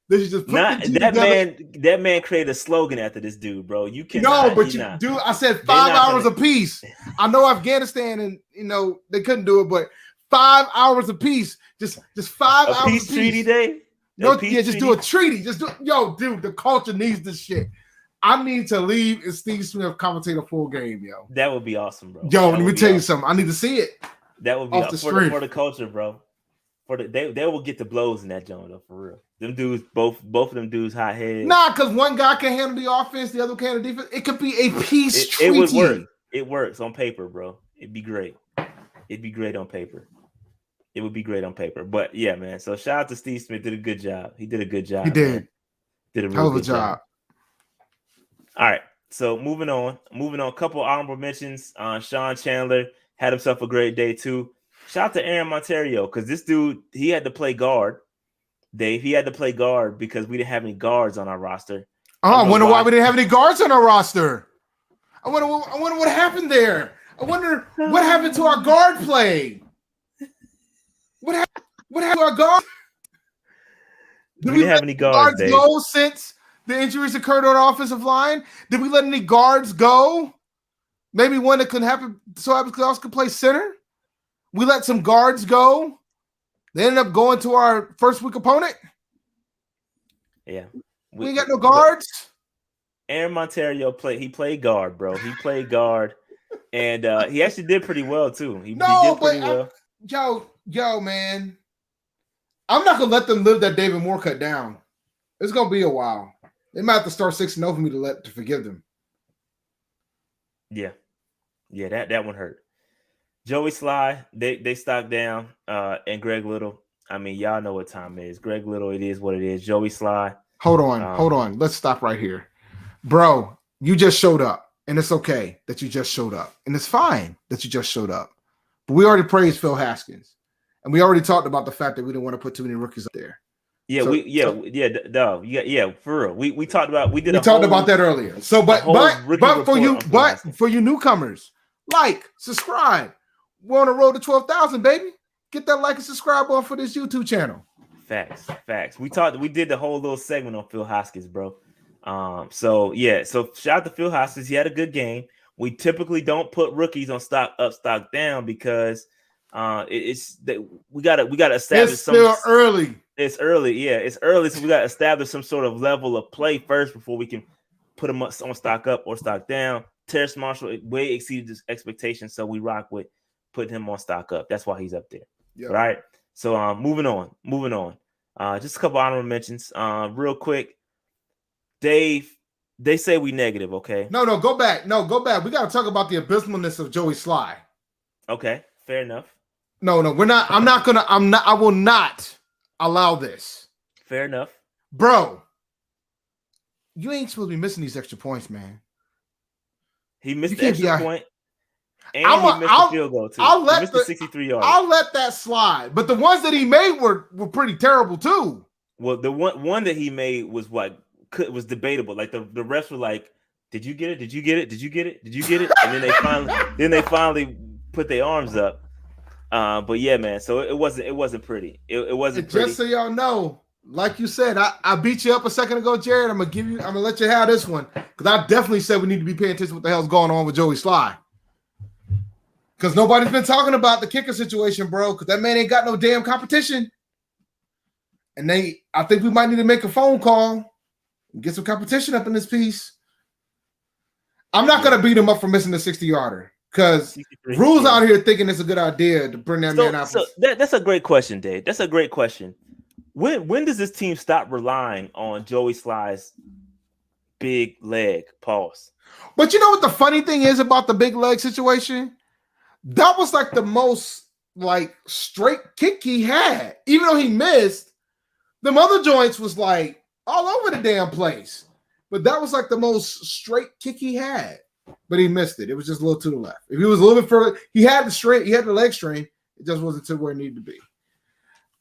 They should just put that man created a slogan after this dude, bro. You cannot. No, but dude, I said 5 hours apiece. I know Afghanistan and they couldn't do it, but 5 hours apiece. Just 5 hours. Peace treaty day. Just do a treaty. Dude, the culture needs this shit. I need to leave and Steve Smith commentate a full game, yo. That would be awesome, bro. Yo, let me tell you something. I need to see it. That would be awesome for the culture, bro. They will get the blows in that joint though, for real. Them dudes, both of them dudes, hot heads. Nah, because one guy can handle the offense, the other can handle defense. It could be a peace treaty. It would work. It works on paper, bro. It'd be great. It'd be great on paper. It would be great on paper. But yeah, man. So shout out to Steve Smith. Did a good job. He did a good job. He did. Man. Did a hell of a job. All right. So moving on. A couple honorable mentions. Sean Chandler had himself a great day too. Shout out to Aaron Monterio because this dude, he had to play guard. Dave, he had to play guard because we didn't have any guards on our roster. I wonder why we didn't have any guards on our roster. I wonder what happened there. I wonder what happened to our guard play. What happened to our guard? We didn't have any guards go since the injuries occurred on our offensive line? Did we let any guards go? Maybe one that couldn't happen so else could play center? We let some guards go. They ended up going to our first week opponent. Yeah. We ain't got no guards. Aaron Monterio played guard, bro. He played guard. And he actually did pretty well, too. He did pretty well. Yo, man. I'm not going to let them live that David Moore cut down. It's going to be a while. They might have to start 6-0 for me to forgive them. Yeah. Yeah, that one hurt. Joey Sly, they stocked down, and Greg Little. I mean, y'all know what time it is. Greg Little, it is what it is. Joey Sly. Hold on. Let's stop right here. Bro, you just showed up, and it's okay that you just showed up, and it's fine that you just showed up. But we already praised Phil Haskins, and we already talked about the fact that we didn't want to put too many rookies up there. Yeah, So, for real. We talked about we talked about that earlier. So, but for you newcomers, like, subscribe. We're on the road to 12,000, baby. Get that like and subscribe on for this YouTube channel. Facts. We did the whole little segment on Phil Hoskins, bro. So shout out to Phil Hoskins. He had a good game. We typically don't put rookies on stock up, stock down because it's that we gotta establish. It's still early. It's early, yeah. It's early, so we gotta establish some sort of level of play first before we can put them on stock up or stock down. Terrace Marshall way exceeded his expectations, so we rock with putting him on stock up. That's why he's up there. Yep. Right. So moving on. Just a couple honorable mentions. Real quick. Dave, they say we negative, okay? No, go back. We gotta talk about the abysmalness of Joey Sly. Okay, fair enough. No, we're not. I will not allow this. Fair enough. Bro, you ain't supposed to be missing these extra points, man. He missed the extra point. And he missed the field goal, too. He missed the 63 yards. I'll let that slide. But the ones that he made were pretty terrible, too. Well, the one that he made was was debatable. Like, the refs were like, did you get it? Did you get it? Did you get it? Did you get it? And then they finally put their arms up. But yeah, man. So it wasn't pretty. It wasn't pretty. Just so y'all know, like you said, I beat you up a second ago, Jared. I'm gonna let you have this one because I definitely said we need to be paying attention to what the hell's going on with Joey Sly. Because nobody's been talking about the kicker situation, bro. Because that man ain't got no damn competition. And I think we might need to make a phone call and get some competition up in this piece. I'm not gonna beat him up for missing the 60-yarder. Because Rule's out here thinking it's a good idea to bring that man out. So that's a great question, Dave. That's a great question. When does this team stop relying on Joey Sly's big leg? Pause. But you know what the funny thing is about the big leg situation? That was like the most straight kick he had. Even though he missed, them other joints was like all over the damn place. But that was like the most straight kick he had. But he missed it. It was just a little to the left. If he was a little bit further, he had the leg strain. It just wasn't to where it needed to be.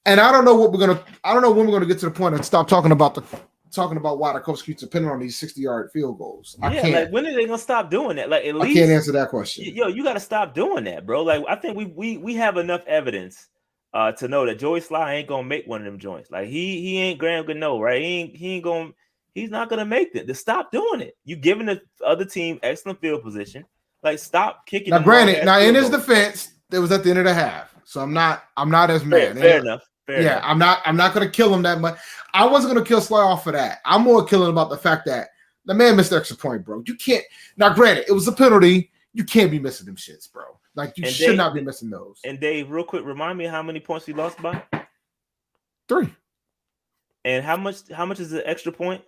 And I don't know when we're gonna get to the point and stop talking about why the coach keeps depending on these 60-yard field goals. I can't. Like, when are they gonna stop doing that? Like, at least I can't answer that question. Yo, you gotta stop doing that, bro. Like, I think we have enough evidence to know that Joey Sly ain't gonna make one of them joints. Like, he ain't Graham Gano, right? He's not gonna make that. Just stop doing it. You giving the other team excellent field position. Like, stop kicking. Now, granted, in his defense, it was at the end of the half, so I'm not as mad. Fair enough. I'm not gonna kill him that much. I wasn't gonna kill Sly off for that. I'm more killing about the fact that the man missed the extra point, bro. You can't. Now, granted, it was a penalty. You can't be missing them shits, bro. Like, you should not be missing those. And Dave, real quick, remind me how many points we lost by? 3. And how much is the extra point?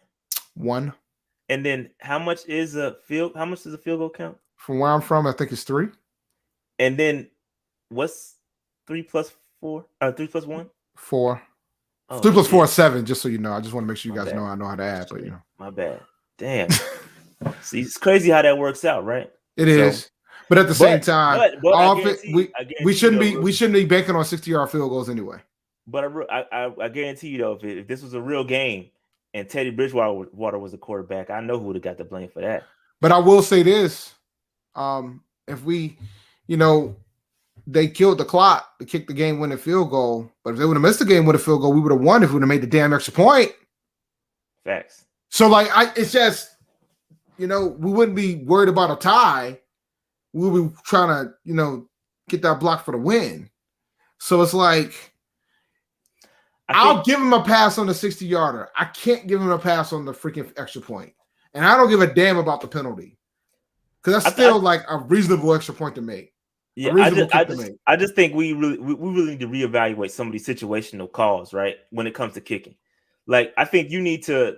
1. And then how much does a field goal count? From where I'm from, I think it's 3. And then what's 3 plus 4? 3 plus 1? 4. 3 plus 4 is 7, just so you know. I just want to make sure you guys know I know how to add, but my bad. Damn. See, it's crazy how that works out, right? It is. But at the same time, we shouldn't be banking on 60-yard field goals anyway. But I guarantee you, though, if this was a real game and Teddy Bridgewater was a quarterback, I know who would have got the blame for that. But I will say this. If we, they killed the clock to kick the game-winning field goal. But if they would have missed the game-winning field goal, we would have won if we would have made the damn extra point. Facts. So, it's just, we wouldn't be worried about a tie. We would be trying to, get that block for the win. So it's like, I'll give him a pass on the 60-yarder. I can't give him a pass on the freaking extra point. And I don't give a damn about the penalty. Because that's still a reasonable extra point to make. Yeah, I just think we really need to reevaluate some of these situational calls, right? When it comes to kicking. Like, I think you need to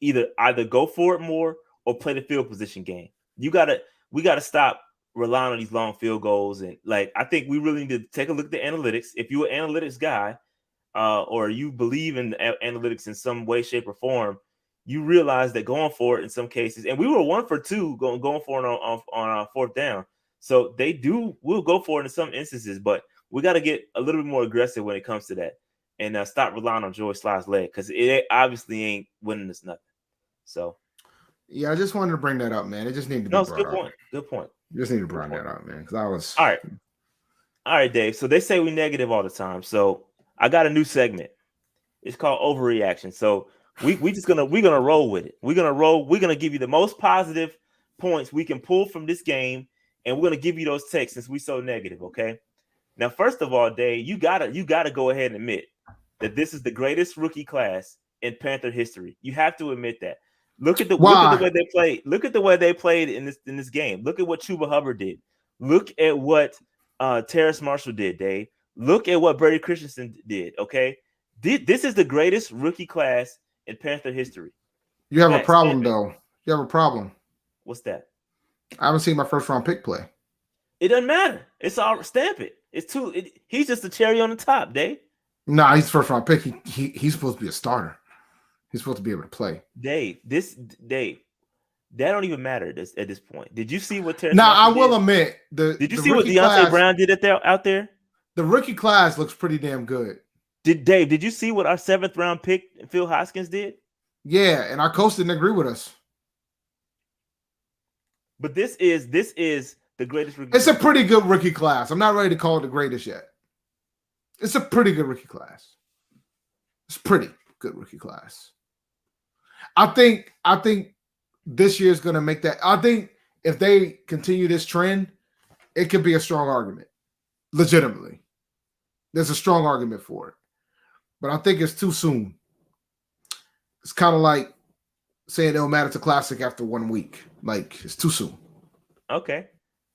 either go for it more or play the field position game. We gotta stop relying on these long field goals. And I think we really need to take a look at the analytics. If you're an analytics guy, or you believe in analytics in some way, shape, or form, you realize that going for it in some cases, and we were 1 for 2 going for it on 4th down. So we'll go for it in some instances, but we got to get a little bit more aggressive when it comes to that. and stop relying on George Sly's leg because it obviously ain't winning us nothing. So, yeah, I just wanted to bring that up, man. It just needed to be no, it's brought good up. point. Good point. You just need to bring that up, man, because I was all right, Dave. So they say we negative all the time. So I got a new segment. It's called overreaction. So we're gonna roll with it. We're gonna give you the most positive points we can pull from this game, and we're gonna give you those takes since we so negative. Okay. Now, first of all, Dave, you gotta go ahead and admit that this is the greatest rookie class in Panther history. You have to admit that. Look at the way they played. Look at the way they played in this game. Look at what Chuba Hubbard did. Look at what Terrace Marshall did, Dave. Look at what Brady Christensen did. Okay, this is the greatest rookie class in Panther history. You have a problem, though. You have a problem. What's that? I haven't seen my first round pick play. It doesn't matter. It's all stamp it. He's just the cherry on the top, Dave. Nah, he's first round pick. He's supposed to be a starter. He's supposed to be able to play. Dave, that don't even matter at this point. Did you see what Terrace? Now I will admit did you see what Deontay Brown did out there? The rookie class looks pretty damn good. Did you see what our 7th round pick Phil Hoskins did? Yeah, and our coach didn't agree with us. But this is the greatest rookie. It's a pretty good rookie class. I'm not ready to call it the greatest yet. It's a pretty good rookie class. It's pretty good rookie class. I think this year is going to make that. I think if they continue this trend, it could be a strong argument. Legitimately. There's a strong argument for it. But I think it's too soon. It's kind of like saying it'll matter to classic after 1 week. Like, it's too soon. Okay.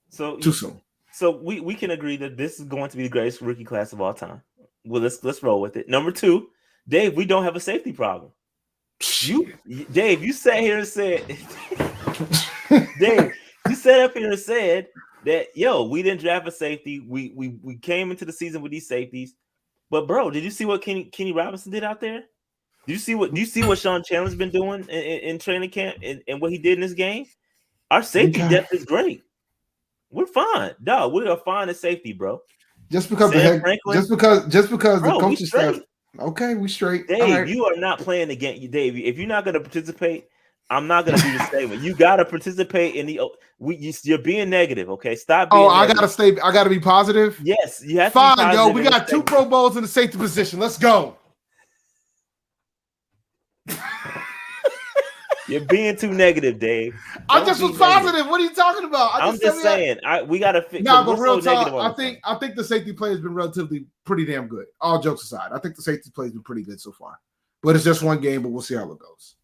So too soon. So we can agree that this is going to be the greatest rookie class of all time. Well, let's roll with it. Number 2, Dave, we don't have a safety problem. Dave, you sat here and said Dave, you sat up here and said that we didn't draft a safety. We came into the season with these safeties. But bro, did you see what Kenny Robinson did out there? Do you see what Sean Chandler's been doing in training camp and what he did in this game? Our safety depth is great. We're fine. Dog, we are fine at safety, bro. Just because the coaching staff. Okay, we straight. Dave, right. You are not playing against you, Dave. If you're not going to participate, I'm not going to do the statement. You got to participate in the. You're being negative. Okay, stop. Being I got to stay. I got to be positive. Yes, you have. Fine, to be yo. We got 2 Pro Bowls in the safety position. Let's go. You're being too negative, Dave. I just was positive. Negative. What are you talking about? I'm just saying. We got to fix. But real talk, I think the safety play has been relatively pretty damn good. All jokes aside, I think the safety play has been pretty good so far. But it's just 1 game, but we'll see how it goes.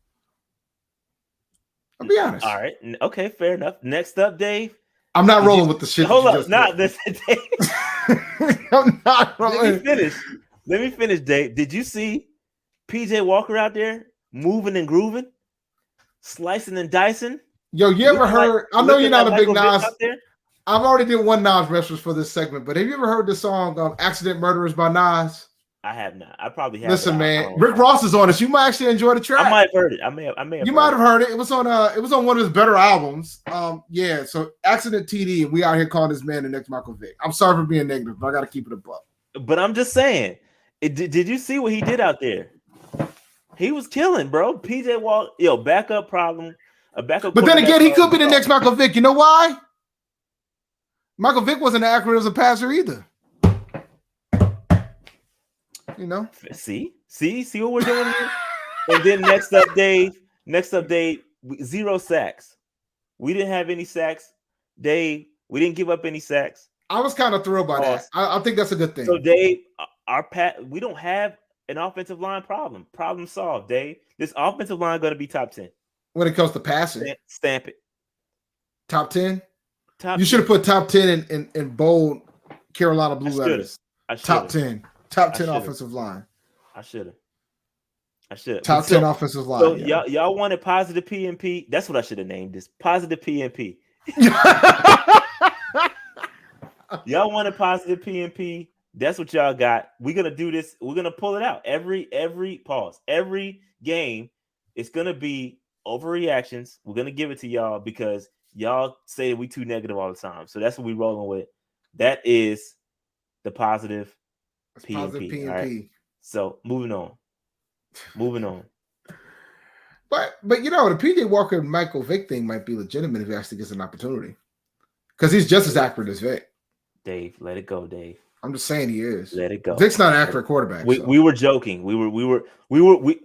I'll be honest. All right. Okay, fair enough. Next up, Dave. I'm not rolling with the shit. Hold up. Not this. I'm not rolling. Let me finish, Dave. Did you see PJ Walker out there moving and grooving? Slicing and dicing. Yo, you ever heard? I know you're not a big Nas. I've already did 1 Nas reference for this segment, but have you ever heard the song "Accident Murderers" by Nas? I have not. I probably have. Listen, man, Rick Ross is on it. You might actually enjoy the track. I might have heard it. I may have. You might have heard it. It was on one of his better albums. Yeah. So Accident TD, and we out here calling this man the next Michael Vick. I'm sorry for being negative, but I got to keep it above. But I'm just saying. Did you see what he did out there? He was killing, bro. PJ Walker, backup problem. A backup. But then again, he could be the next Michael Vick. You know why? Michael Vick wasn't accurate as a passer either. You know. See what we're doing here. And then next up, Dave. 0 sacks. We didn't have any sacks, Dave. We didn't give up any sacks. I was kind of thrilled by that. I think that's a good thing. So, Dave, we don't have an offensive line problem. Problem solved, Dave. This offensive line going to be top 10 when it comes to passing. Stamp it. Top 10. You should have put top 10 in bold Carolina blue letters. Top 10. Top 10 offensive line. I should have. Top 10 offensive line. So y'all wanted positive PNP. That's what I should have named this. Positive PNP. Y'all wanted positive PNP. That's what y'all got. We're gonna do this. We're gonna pull it out every game. It's gonna be overreactions. We're gonna give it to y'all because y'all say we too negative all the time. So that's what we rolling with. That is the positive PNP. Positive PNP. Right? So moving on. But the PJ Walker and Michael Vick thing might be legitimate if he actually gets an opportunity. Because he's just as accurate as Vick. Dave, let it go, Dave. I'm just saying he is. Let it go. Vick's not an accurate quarterback. We were joking.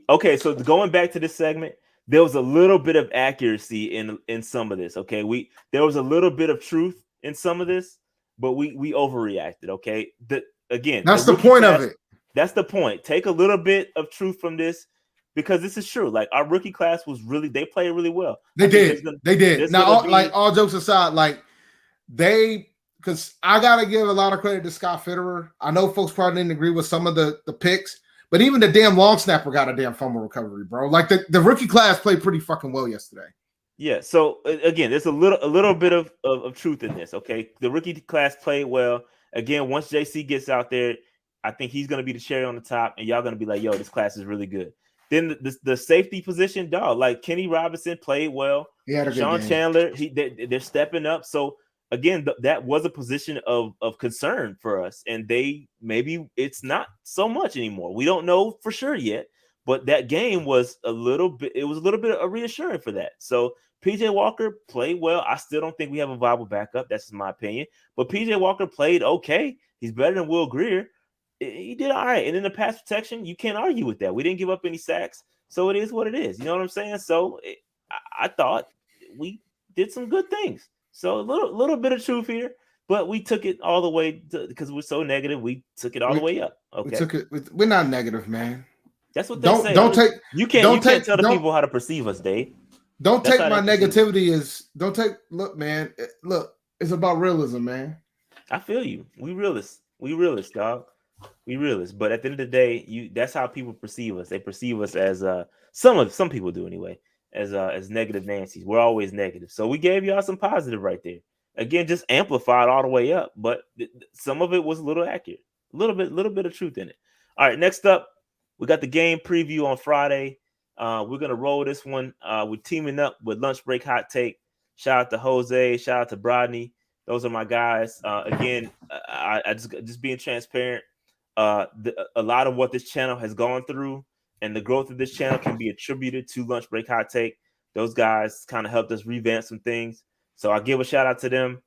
Okay, so going back to this segment, there was a little bit of accuracy in some of this. Okay. There was a little bit of truth in some of this, but we overreacted. Okay. That's the point of it. That's the point. Take a little bit of truth from this because this is true. Like our rookie class they played really well. They did. Now, all jokes aside, because I gotta give a lot of credit to Scott Fitterer. I know folks probably didn't agree with some of the picks, but even the damn long snapper got a damn fumble recovery, bro. Like the rookie class played pretty fucking well yesterday. Yeah. So again, there's a little bit of truth in this. Okay, the rookie class played well. Again, once JC gets out there, I think he's going to be the cherry on the top, and y'all going to be like, yo, this class is really good. Then the safety position, dog, like Kenny Robinson played well. He had a good Sean game. Chandler, they're stepping up. So again, that was a position of concern for us, and maybe it's not so much anymore. We don't know for sure yet, but that game was a little bit of reassuring for that. So PJ Walker played well. I still don't think we have a viable backup. That's my opinion. But PJ Walker played okay. He's better than Will Grier. He did all right. And in the pass protection, you can't argue with that. We didn't give up any sacks. So it is what it is. You know what I'm saying? So I thought we did some good things. So a little bit of truth here, but we took it all the way because we're so negative. We took it all the way up. Okay. We're not negative, man. That's what they say. You can't tell the people how to perceive us, Dave. Don't take my negativity look, man. Look, it's about realism, man. I feel you. We realists, dog. We realists. But at the end of the day, that's how people perceive us. They perceive us as some people do anyway, as negative Nancy's. We're always negative. So we gave y'all some positive right there. Again, just amplified all the way up, but some of it was a little accurate. A little bit of truth in it. All right, next up, we got the game preview on Friday. We're gonna roll this one. We're teaming up with Lunch Break Hot Take. Shout out to Jose. Shout out to Brodney. Those are my guys. Again, I just being transparent. A lot of what this channel has gone through and the growth of this channel can be attributed to Lunch Break Hot Take. Those guys kind of helped us revamp some things. So I give a shout out to them,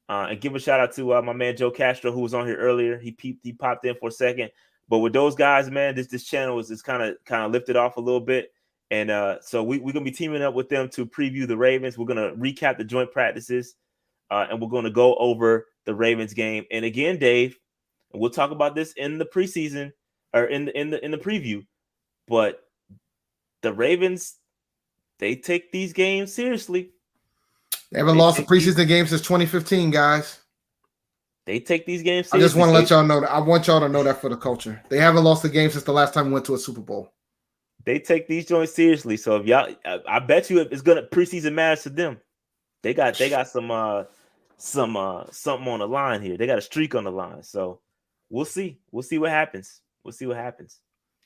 and give a shout out to my man Joe Castro, who was on here earlier. He popped in for a second. But with those guys, man, this channel is kind of lifted off a little bit. And so we're going to be teaming up with them to preview the Ravens. We're going to recap the joint practices, and we're going to go over the Ravens game. And again, Dave, and we'll talk about this in the preseason or in the preview, but the Ravens, they take these games seriously. They haven't lost a preseason game since 2015, guys. They take these games seriously. I just want to let y'all know that. I want y'all to know that for the culture. They haven't lost a game since the last time we went to a Super Bowl. They take these joints seriously. So if y'all, I bet you it's gonna preseason matters to them. They got some something on the line here. They got a streak on the line. So we'll see. We'll see what happens.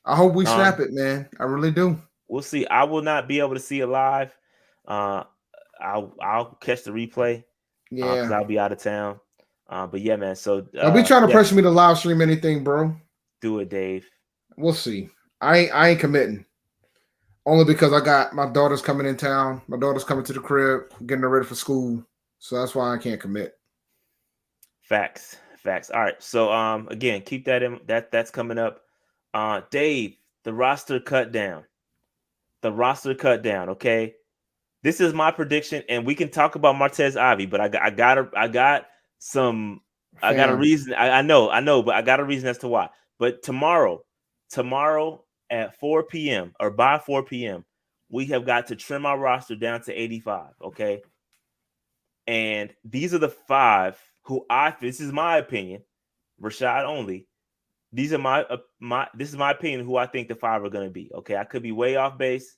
I hope we snap it, man. I really do. We'll see. I will not be able to see it live. I'll catch the replay. Yeah, because I'll be out of town. But yeah, man. So don't be trying to pressure me to live stream anything, bro. Do it, Dave. We'll see. I ain't committing. Only because I got my daughter's coming in town. My daughter's coming to the crib, getting her ready for school. So that's why I can't commit. Facts. All right. So again, keep that in. That's coming up. Dave, the roster cut down. Okay. This is my prediction, and we can talk about Martez Ivy, but I got a reason. I know, but I got a reason as to why. But tomorrow at 4 p.m. or by 4 p.m., we have got to trim our roster down to 85. Okay. And these are the 5 who this is my opinion, Rashad only. These are this is my opinion who I think the 5 are going to be. Okay. I could be way off base,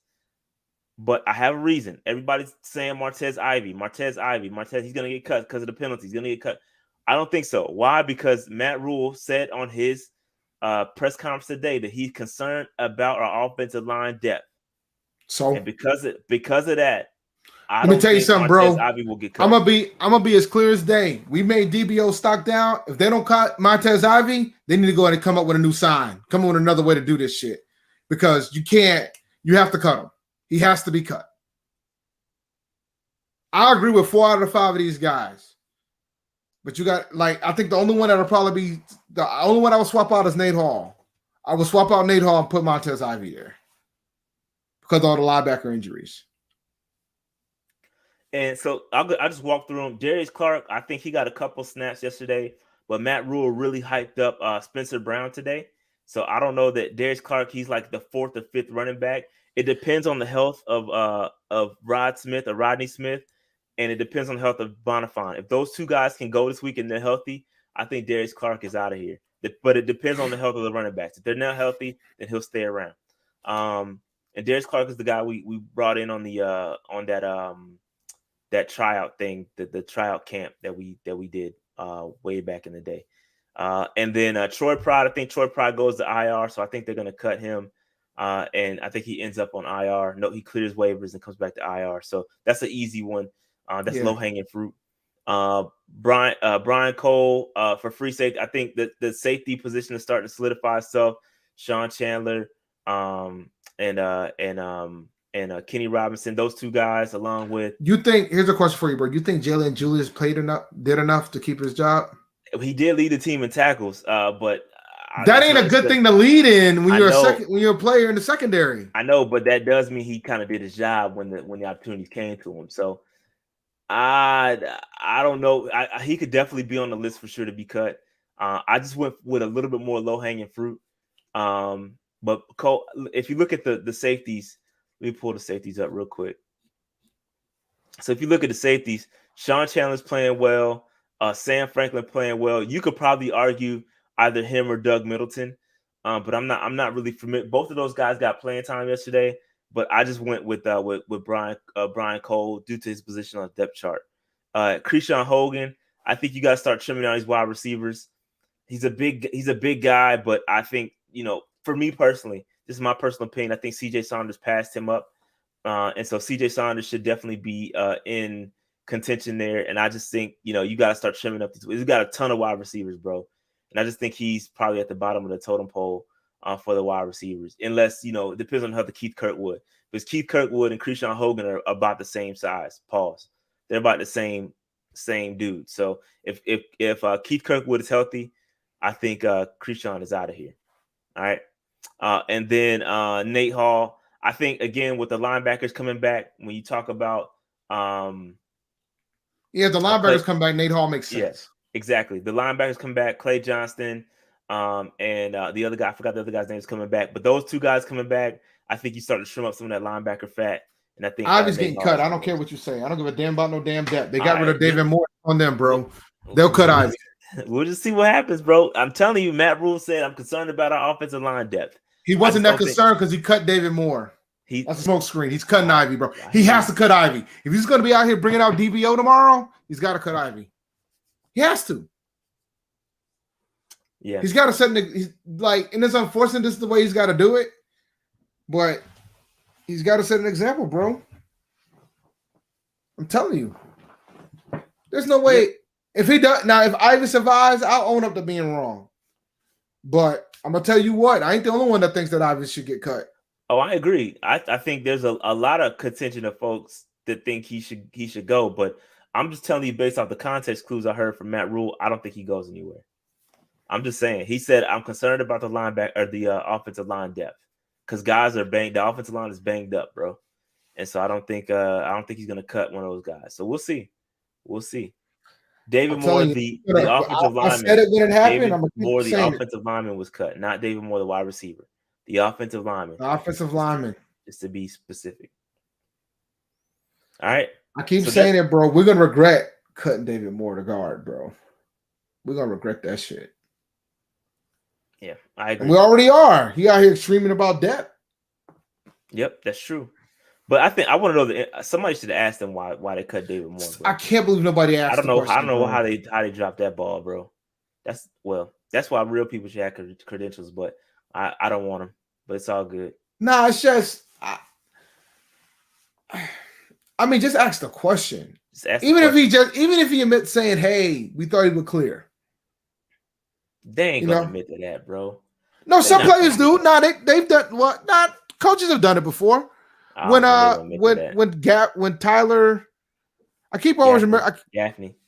but I have a reason. Everybody's saying Martez Ivy. He's going to get cut because of the penalties. He's going to get cut. I don't think so. Why? Because Matt Rule said on his press conference today that he's concerned about our offensive line depth. So, and because of that, Let me tell you something, bro. Montez Ivy will get cut. I'm gonna be as clear as day. We made DBO stock down. If they don't cut Montez Ivy, they need to go ahead and come up with a new sign. Come up with another way to do this shit. Because you can't. You have to cut him. He has to be cut. I agree with 4 out of 5 of these guys. But you got, like, I think the only one that'll probably be the only one I would swap out is Nate Hall. I would swap out Nate Hall and put Montez Ivy there because of all the linebacker injuries. And so I'll just walk through them. Darius Clark, I think he got a couple snaps yesterday, but Matt Rule really hyped up Spencer Brown today. So I don't know that Darius Clark, he's like the 4th or 5th running back. It depends on the health of Rodney Smith, and it depends on the health of Bonifant. If those 2 guys can go this week and they're healthy, I think Darius Clark is out of here. But it depends on the health of the running backs. If they're not healthy, then he'll stay around. And Darius Clark is the guy we brought in on the on that tryout thing, the tryout camp that we did way back in the day. And then Troy Pride, I think Troy Pride goes to IR, so I think they're going to cut him. And I think he ends up on IR. No, he clears waivers and comes back to IR. So that's an easy one. That's low-hanging fruit. Brian Cole for free safety. I think that the safety position is starting to solidify itself. Sean Chandler and Kenny Robinson, those 2 guys, along with. You think? Here's a question for you, bro. You think Jalen Julius did enough to keep his job? He did lead the team in tackles, but that ain't a good thing to lead in when you're a player in the secondary. I know, but that does mean he kind of did his job when the opportunities came to him. So I don't know. He could definitely be on the list for sure to be cut. I just went with a little bit more low hanging fruit. But Cole, if you look at the safeties, let me pull the safeties up real quick. So if you look at the safeties, Sean Chandler's playing well. Sam Franklin playing well. You could probably argue either him or Doug Middleton, but I'm not really familiar. Both of those guys got playing time yesterday, but I just went with Brian Cole due to his position on the depth chart. Krishan Hogan, I think you got to start trimming down these wide receivers. He's a big guy, but I think, for me personally, this is my personal opinion, I think CJ Saunders passed him up, and so CJ Saunders should definitely be in contention there. And I just think, you got to start trimming up these. He's got a ton of wide receivers, bro. And I just think he's probably at the bottom of the totem pole for the wide receivers, unless, it depends on how the Keith Kirkwood. Because Keith Kirkwood and Krishan Hogan are about the same size. Pause. They're about the same dude. So if Keith Kirkwood is healthy, I think Krishan is out of here. All right. And then Nate Hall, I think, again, with the linebackers coming back, when you talk about the linebackers come back, Nate Hall makes sense. Yes, exactly. The linebackers come back, Clay Johnston, and the other guy, I forgot the other guy's name, is coming back. But those 2 guys coming back, I think you start to trim up some of that linebacker fat. And I think Ivy's getting cut. I don't care what you say. I don't give a damn about no damn depth. They got rid of David Moore on them, bro. They'll cut Ivy. We'll just see what happens, bro. I'm telling you, Matt Rule said, I'm concerned about our offensive line depth. He wasn't that concerned because he cut David Moore. That's a smoke screen. He's cutting Ivy, bro. He has to cut Ivy. If he's going to be out here bringing out DBO tomorrow, he's got to cut Ivy. He has to. Yeah. He's got to set and it's unfortunate this is the way he's got to do it, but he's got to set an example, bro. I'm telling you. There's no way. If he does, now if Ivy survives, I'll own up to being wrong. But I'm gonna tell you what, I ain't the only one that thinks that Ivy should get cut. Oh, I agree. I think there's a lot of contention of folks that think he should go, but I'm just telling you based off the context clues I heard from Matt Rule, I don't think he goes anywhere. I'm just saying. He said, I'm concerned about the linebacker or the offensive line depth because guys are banged. The offensive line is banged up, bro, and so I don't think he's gonna cut one of those guys. So we'll see. David Moore, the offensive lineman. I said it when it happened. David Moore, the offensive lineman, was cut, not David Moore, the wide receiver. The offensive lineman. The offensive lineman. Just to be specific. All right. I keep saying it, bro. We're gonna regret cutting David Moore to guard, bro. We're gonna regret that shit. Yeah, I agree. And we already are. He out here screaming about depth. Yep, that's true. But I think I want to know that somebody should have asked them why they cut David Moore. Bro. I can't believe nobody asked. I don't know how they dropped that ball, bro. That's why real people should have credentials, but I don't want them. But it's all good. Nah, it's just I mean, just ask the question. Just ask even if he admits saying, "Hey, we thought he would clear." They ain't gonna admit to that, bro. No, some players do. No, they've done what? Not coaches have done it before. When Tyler, I keep always remember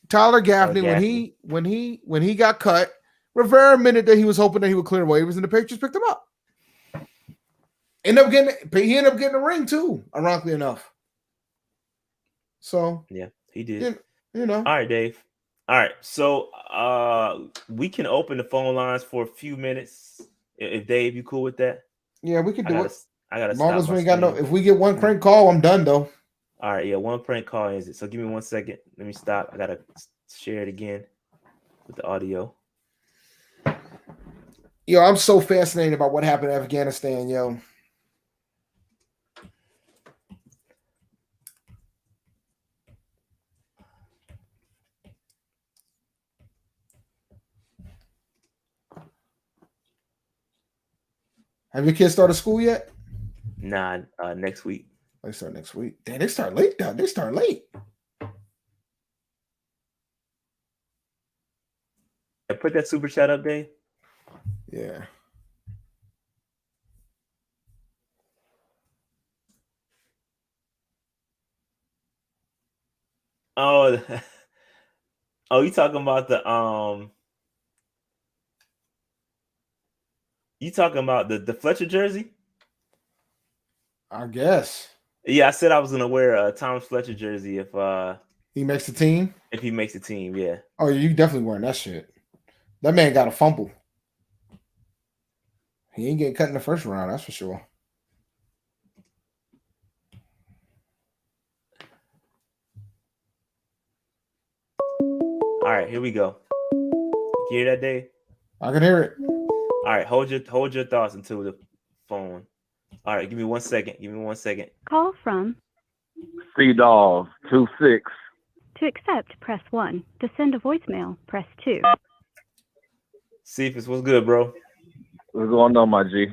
Tyler Gaffney when he got cut. Rivera admitted that he was hoping that he would clear waivers, and the Patriots picked him up. He ended up getting a ring too, ironically enough. So yeah, he did. You know. All right, Dave. All right, so we can open the phone lines for a few minutes. If Dave, you cool with that? Yeah, we can do it. I gotta stop. As we ain't got no. If we get one prank call, I'm done though. All right, yeah, one prank call is it? So give me 1 second. Let me stop. I gotta share it again with the audio. Yo, I'm so fascinated about what happened in Afghanistan, yo. Have your kids started school yet? Nah, next week. They start next week. Damn, they start late. They start late. Put that super chat up, Dave. Yeah. Oh, you talking about the Fletcher jersey? I guess. Yeah, I said I was gonna wear a Thomas Fletcher jersey if he makes the team. If he makes the team, yeah. Oh, you definitely wearing that shit. That man got a fumble. He ain't getting cut in the first round, that's for sure. All right, here we go. You hear that, Dave? I can hear it. All right, hold your thoughts until the phone. All right, give me 1 second. Call from C-Dog 26. To accept, press 1. To send a voicemail, press 2. Cephas, what's good, bro? What's going on, my G?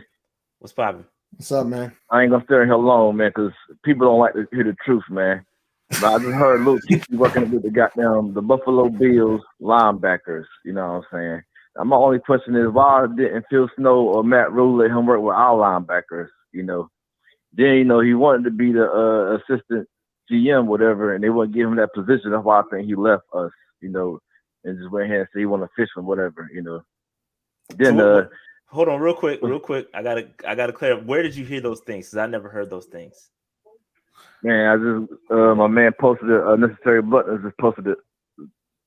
What's poppin'? What's up, man? I ain't gonna stay here long, man, because people don't like to hear the truth, man. But I just heard Luke working with the Buffalo Bills linebackers. You know what I'm saying? My only question is, why didn't Phil Snow or Matt Rule let him work with our linebackers? You know, then he wanted to be the assistant GM, whatever, and they wouldn't give him that position. That's why I think he left us. You know, and just went ahead and said he wanted to fish from whatever. You know. Then hold on, real quick. I gotta clear up. Where did you hear those things? Because I never heard those things. Man, I just my man posted it. Necessary Buttons just posted it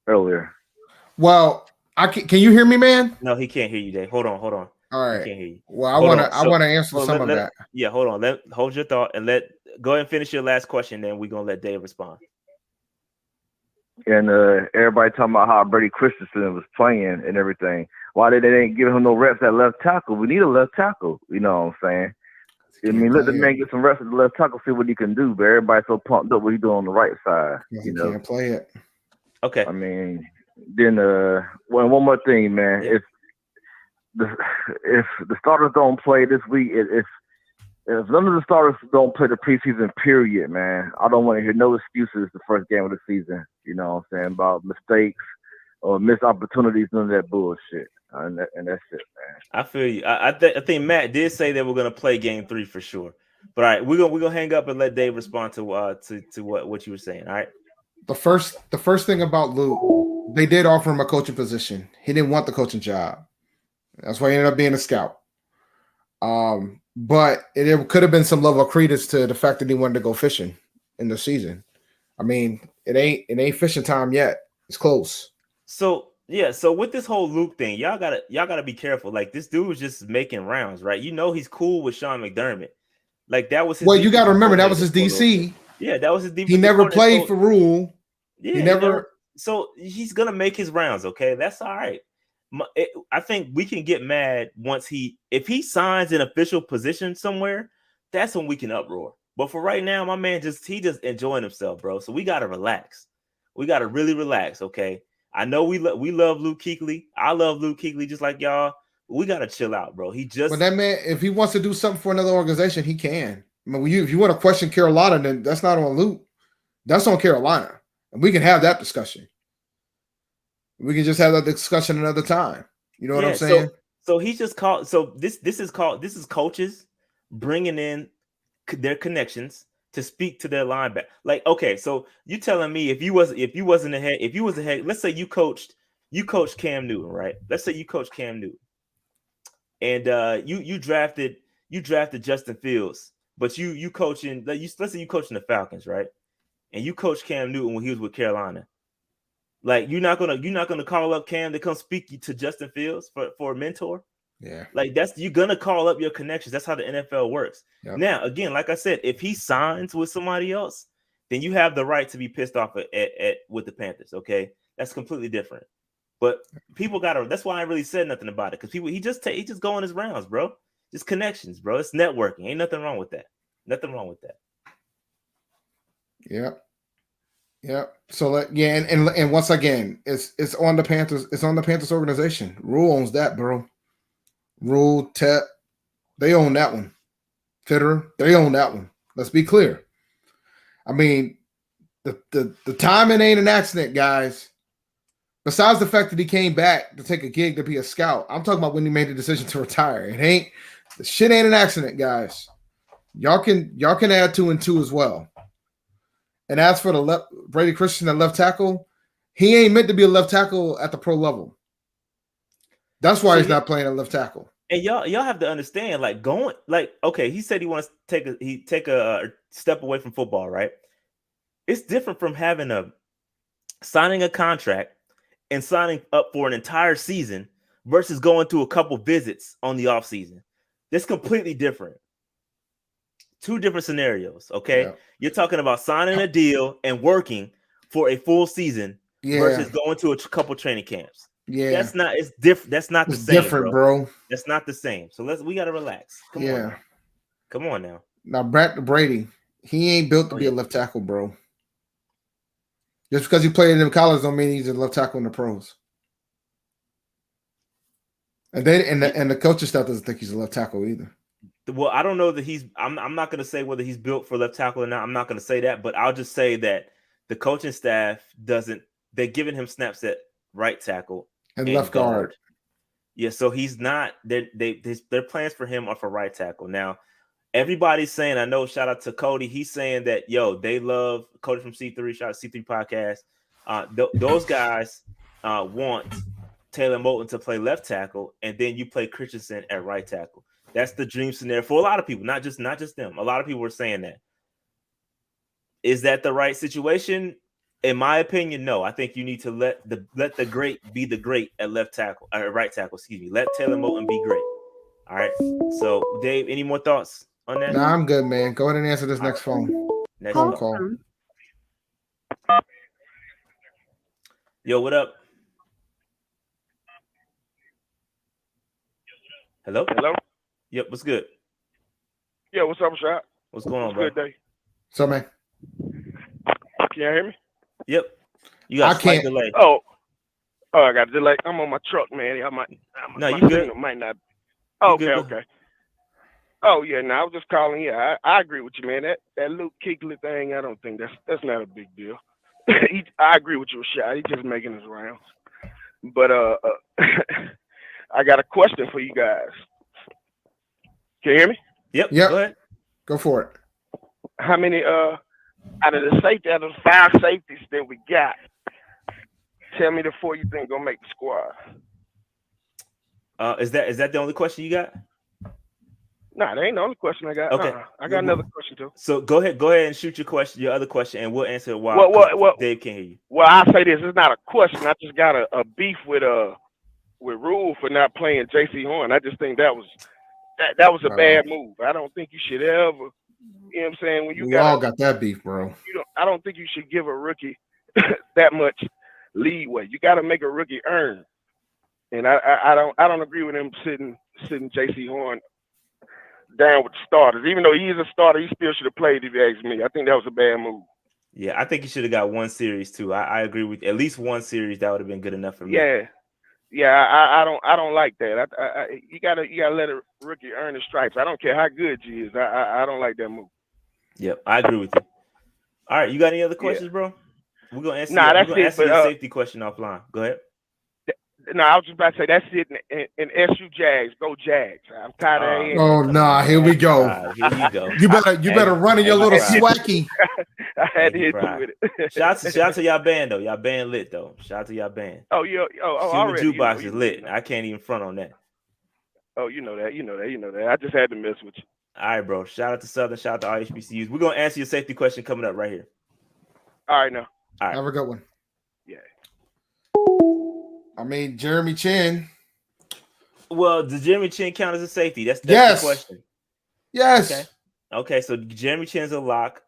earlier. Well, can you hear me, man? No, he can't hear you, Dave. Hold on. All right. He can't hear you. Well, I want to answer some of that. Yeah, hold on. Hold your thought and go ahead and finish your last question. Then we're gonna let Dave respond. And everybody talking about how Brady Christensen was playing and everything. Why they didn't give him no reps at left tackle? We need a left tackle. You know what I'm saying? I mean, let the man get some reps at the left tackle, see what he can do. But everybody's so pumped up what he's doing on the right side. He can't play it. Okay. I mean, then one more thing, man. Yeah. If the starters don't play this week, if none of the starters don't play the preseason period, man, I don't want to hear no excuses the first game of the season. You know what I'm saying? About mistakes or missed opportunities, none of that bullshit. And that's it, man. I feel you. I think Matt did say that we're gonna play game 3 for sure. But all right, we're gonna hang up and let Dave respond to what you were saying. All right. The first thing about Luke, they did offer him a coaching position. He didn't want the coaching job. That's why he ended up being a scout. But it could have been some level of credence to the fact that he wanted to go fishing in the season. I mean, it ain't fishing time yet. It's close. So yeah, so with this whole Luke thing, y'all gotta be careful. Like, this dude was just making rounds, right? You know, he's cool with Sean McDermott. Like, that was his. Well, you got to remember that was his DC. Yeah, that was his DC. He never played for Rule. Yeah, he never. So he's gonna make his rounds. Okay, that's all right. I think we can get mad if he signs an official position somewhere. That's when we can uproar. But for right now, my man he just enjoying himself, bro. So we gotta relax. We gotta really relax. Okay. I know we love Luke Kuechly. I love Luke Kuechly just like y'all. We gotta chill out, bro. But that man, if he wants to do something for another organization, he can. I mean, if you want to question Carolina, then that's not on Luke. That's on Carolina, and we can have that discussion. We can just have that discussion another time. You know what I'm saying? So he's just called. So this is coaches bringing in their connections to speak to their linebacker. Like, okay, so you telling me if you was a head, let's say you coached Cam Newton, right? Let's say you coached Cam Newton, and you drafted Justin Fields, but you coaching. Let's say you coaching the Falcons, right? And you coached Cam Newton when he was with Carolina. Like, you're not gonna call up Cam to come speak to Justin Fields for a mentor. Yeah. Like, you're gonna call up your connections. That's how the NFL works. Yep. Now, again, like I said, if he signs with somebody else, then you have the right to be pissed off with the Panthers. Okay, that's completely different. But people that's why I really said nothing about it, because he just going his rounds, bro. Just connections, bro. It's networking. Ain't nothing wrong with that. Nothing wrong with that. Yep. Yep. So and once again, it's on the Panthers. It's on the Panthers organization. Rule owns that, bro. Rule, Tep, they own that one. Fitterer, they own that one. Let's be clear. I mean, the timing ain't an accident, guys. Besides the fact that he came back to take a gig to be a scout, I'm talking about when he made the decision to retire. The shit ain't an accident, guys. Y'all can add 2 and 2 as well. And as for the Brady Christian at left tackle, he ain't meant to be a left tackle at the pro level. That's why he's not playing at left tackle. And y'all have to understand, okay, he said he wants to take a step away from football, right? It's different from signing a contract and signing up for an entire season versus going to a couple visits on the offseason. That's completely different. 2 different scenarios, okay? Yeah. You're talking about signing a deal and working for a full season versus going to a couple training camps. Yeah, that's not. It's different. That's not the same, different, bro. That's not the same. So we gotta relax. Come on now. Now, Brady, he ain't built to be a left tackle, bro. Just because he played in the college don't mean he's a left tackle in the pros. And the coaching staff doesn't think he's a left tackle either. Well, I don't know that I'm not going to say whether he's built for left tackle or not. I'm not going to say that, but I'll just say that the coaching staff they're giving him snaps at right tackle and left guard. Yeah, so he's not. Their plans for him are for right tackle. Now, everybody's saying, I know, shout out to Cody. He's saying that, they love Cody from C3, shout out to C3 Podcast. Those guys want Taylor Moton to play left tackle, and then you play Christensen at right tackle. That's the dream scenario for a lot of people, not just them. A lot of people were saying that. Is that the right situation? In my opinion, no. I think you need to let the great be the great at left tackle, or right tackle. Excuse me. Let Taylor Moton be great. All right. So, Dave, any more thoughts on that? Nah, I'm good, man. Go ahead and answer this next phone. Next phone call. Yo, what up? Hello? Hello? Yep, what's good? Yeah, what's up, Rashad? What's going on, bro? Good day. So, man. Can you hear me? Yep. You got a slight delay. Oh, I got a delay. I'm on my truck, man. No, you good. Might not. Okay. Oh, yeah, no, I was just calling. Yeah, I agree with you, man. That Luke Kuechly thing, I don't think that's not a big deal. I agree with you, Rashad. He's just making his rounds. But I got a question for you guys. Can you hear me? Yep. Go ahead. Go for it. How many out of the 5 safeties that we got, tell me the 4 you think gonna make the squad? Is that the only question you got? Nah, that ain't the only question I got. Okay. I got another question too. So go ahead and shoot your other question, and we'll answer it while Dave can't hear you. Well, I'll say this: it's not a question. I just got a beef with Rule for not playing J.C. Horn. I just think that was a bad move. I don't think you should ever. You know what I'm saying? When we all got that beef, bro. I don't think you should give a rookie that much leeway. You got to make a rookie earn. And I don't agree with him sitting J.C. Horn down with the starters. Even though he is a starter, he still should have played, if you ask me. I think that was a bad move. Yeah, I think he should have got 1 series too. I agree with at least 1 series. That would have been good enough for me. Yeah. I don't like that. You gotta let a rookie earn his stripes. I don't care how good he is. I don't like that move. Yep, I agree with you. All right, you got any other questions, bro? We're gonna answer. Nah, that's we're gonna it. answer But your safety question offline. Go ahead. no, I was just about to say that's it in SU Jags. Go Jags. I'm tired of hearing Oh nah, here we go. Here you go. You better run in your little Aggie swacky. I had to hit Pride. you with it. Shout out to y'all band though. Y'all band lit though. Shout out to y'all band. Oh, yeah. Silver Already. Jukebox is lit. I can't even front on that. Oh, you know that. I just had to mess with you. All right, bro. Shout out to Southern. Shout out to RHBCUs. We're gonna answer your safety question coming up right here. All right, now. All right. Have a good one. Yeah. I mean, Jeremy Chin. Well, does Jeremy Chin count as a safety? That's Yes. the question. Yes. Okay. So Jeremy Chin's a lock.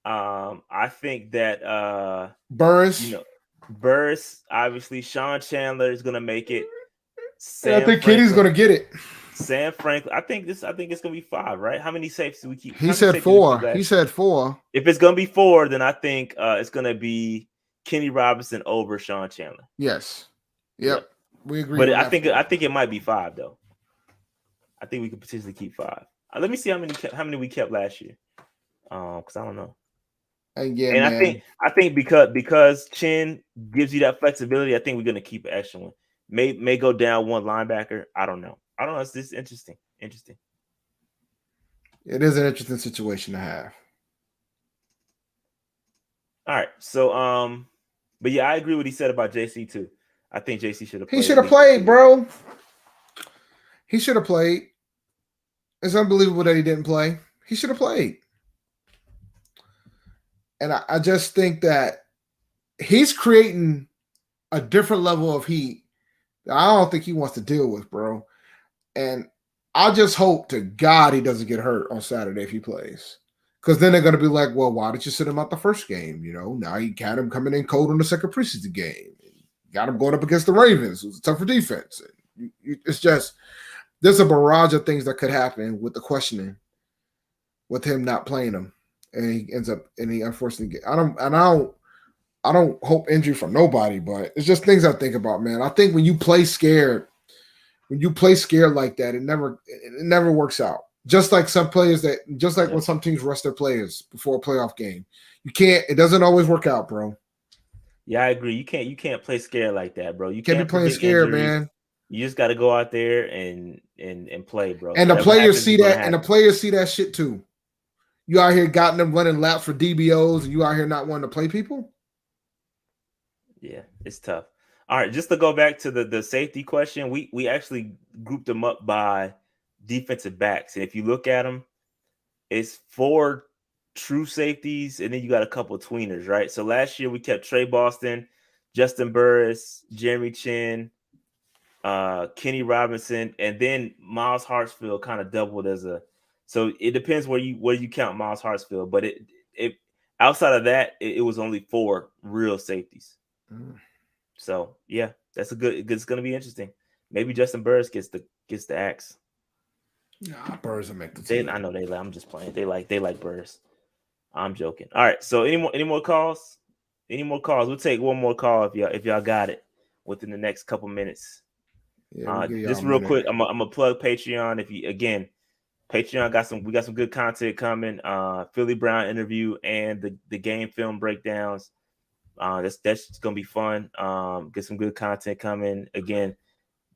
I think that Burris. Burris, obviously, Sean Chandler is gonna make it. I think Kitty's gonna get it. Sam Franklin. I think it's gonna be 5, right? How many safes do we keep? He said 4. He said 4. If it's gonna be 4, then I think it's gonna be Kenny Robinson over Sean Chandler. Yes. Yep. We agree. But I think it might be 5 though. I think we could potentially keep 5. Let me see how many we kept last year. Because I don't know. And yeah, and man. I think because Chin gives you that flexibility, I think we're gonna keep an extra one. May go down one linebacker. I don't know. It's just interesting. It is an interesting situation to have. All right. So but yeah, I agree with what he said about JC too. I think JC should have played. He should have played, bro. He should have played. It's unbelievable that he didn't play. He should have played. And I just think that he's creating a different level of heat that I don't think he wants to deal with, bro. And I just hope to God he doesn't get hurt on Saturday if he plays. Because then they're going to be like, well, why did you sit him out the first game? Now you got him coming in cold on the second preseason game. You got him going up against the Ravens, who's a tougher defense. It's just, there's a barrage of things that could happen with the questioning with him not playing him. And he ends up, and he unfortunately get. I don't hope injury for nobody, but it's just things I think about, man. I think when you play scared like that, it never works out. Just like when some teams rest their players before a playoff game, it doesn't always work out, bro. Yeah, I agree. You can't play scared like that, bro. You can't be playing scared, man. You just got to go out there and play, bro. And the players see that, and the players see that shit too. You out here got them running laps for DBOs, and you out here not wanting to play people? Yeah, it's tough. All right, just to go back to the safety question, we actually grouped them up by defensive backs. And if you look at them, it's 4 true safeties, and then you got a couple of tweeners, right? So last year we kept Trey Boston, Justin Burris, Jeremy Chin, Kenny Robinson, and then Miles Hartsfield kind of doubled as a. So it depends where you count Miles Hartsfield, but it outside of that, it was only 4 real safeties. So yeah, it's going to be interesting. Maybe Justin Burris gets the axe. Nah, Burris will make the team. I know they like. I'm just playing. They like Burris. I'm joking. All right. So any more calls? Any more calls? We'll take one more call if y'all got it within the next couple minutes. Yeah, just real quick, I'm gonna plug Patreon. Patreon we got some good content coming. Philly Brown interview and the game film breakdowns. That's gonna be fun. Get some good content coming. Again,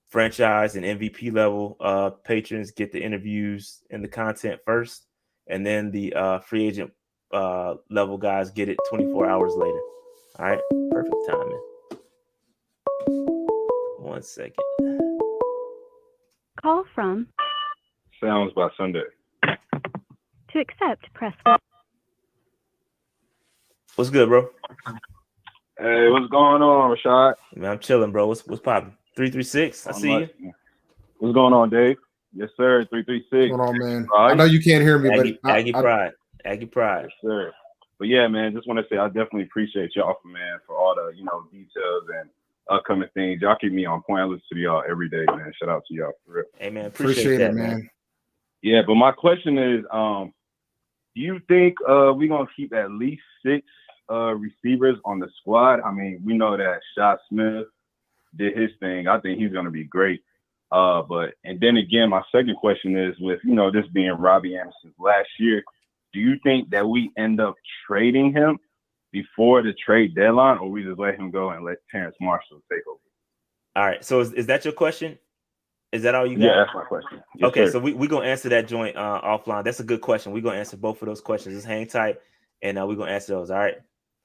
franchise and MVP level patrons get the interviews and the content first, and then the free agent level guys get it 24 hours later. All right, perfect timing. 1 second. Call from. Sounds by Sunday. To accept, press 1. What's good, bro? Hey, what's going on, Rashad? Man, I'm chilling, bro. What's popping? 336. I see you. What's going on, Dave? Yes, sir. 336. What's going on, man? Right. I know you can't hear me, Aggie Pride. Aggie Pride. Yes, sir. But yeah, man, just want to say I definitely appreciate y'all for all the details and upcoming things. Y'all keep me on point. I listen to y'all every day, man. Shout out to y'all for real. Hey, man, appreciate that, man. Yeah, but my question is, do you think we're gonna keep at least 6 receivers on the squad? I mean, we know that Shot Smith did his thing. I think he's gonna be great. And then again, my second question is, with this being Robbie Anderson's last year, do you think that we end up trading him, before the trade deadline, or we just let him go and let Terrace Marshall take over? All right. So is that your question? Is that all you got? Yeah, that's my question. Yes, okay, sir. so we're going to answer that joint offline. That's a good question. We're going to answer both of those questions. Just hang tight, and we're going to answer those, all right?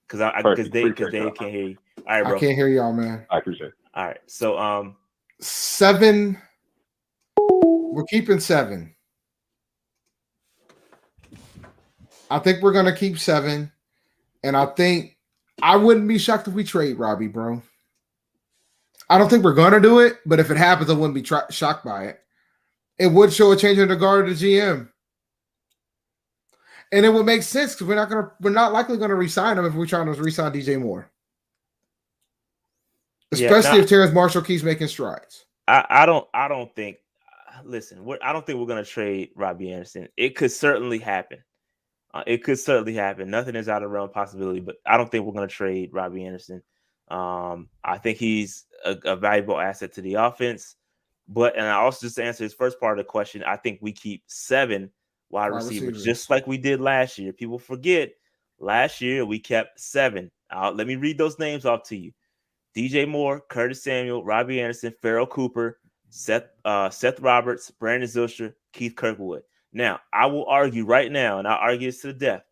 Because Dave can't hear you. All right, bro. I can't hear y'all, man. I appreciate it. All right. So 7. We're keeping 7. I think we're going to keep 7. And I think I wouldn't be shocked if we trade Robbie, bro. I don't think we're going to do it, but if it happens, I wouldn't be shocked by it. It would show a change in regard to the GM. And it would make sense because we're not likely going to re-sign him if we're trying to re-sign DJ Moore. Especially if Terrace Marshall keeps making strides. I don't think we're going to trade Robbie Anderson. It could certainly happen. Nothing is out of the realm of possibility, but I don't think we're going to trade Robbie Anderson. I think he's a valuable asset to the offense. And I also, just to answer his first part of the question, I think we keep 7 wide receivers, just like we did last year. People forget last year we kept 7. Let me read those names off to you. DJ Moore, Curtis Samuel, Robbie Anderson, Farrell Cooper, Seth Roberts, Brandon Zylstra, Keith Kirkwood. Now, I will argue right now, and I'll argue this to the death,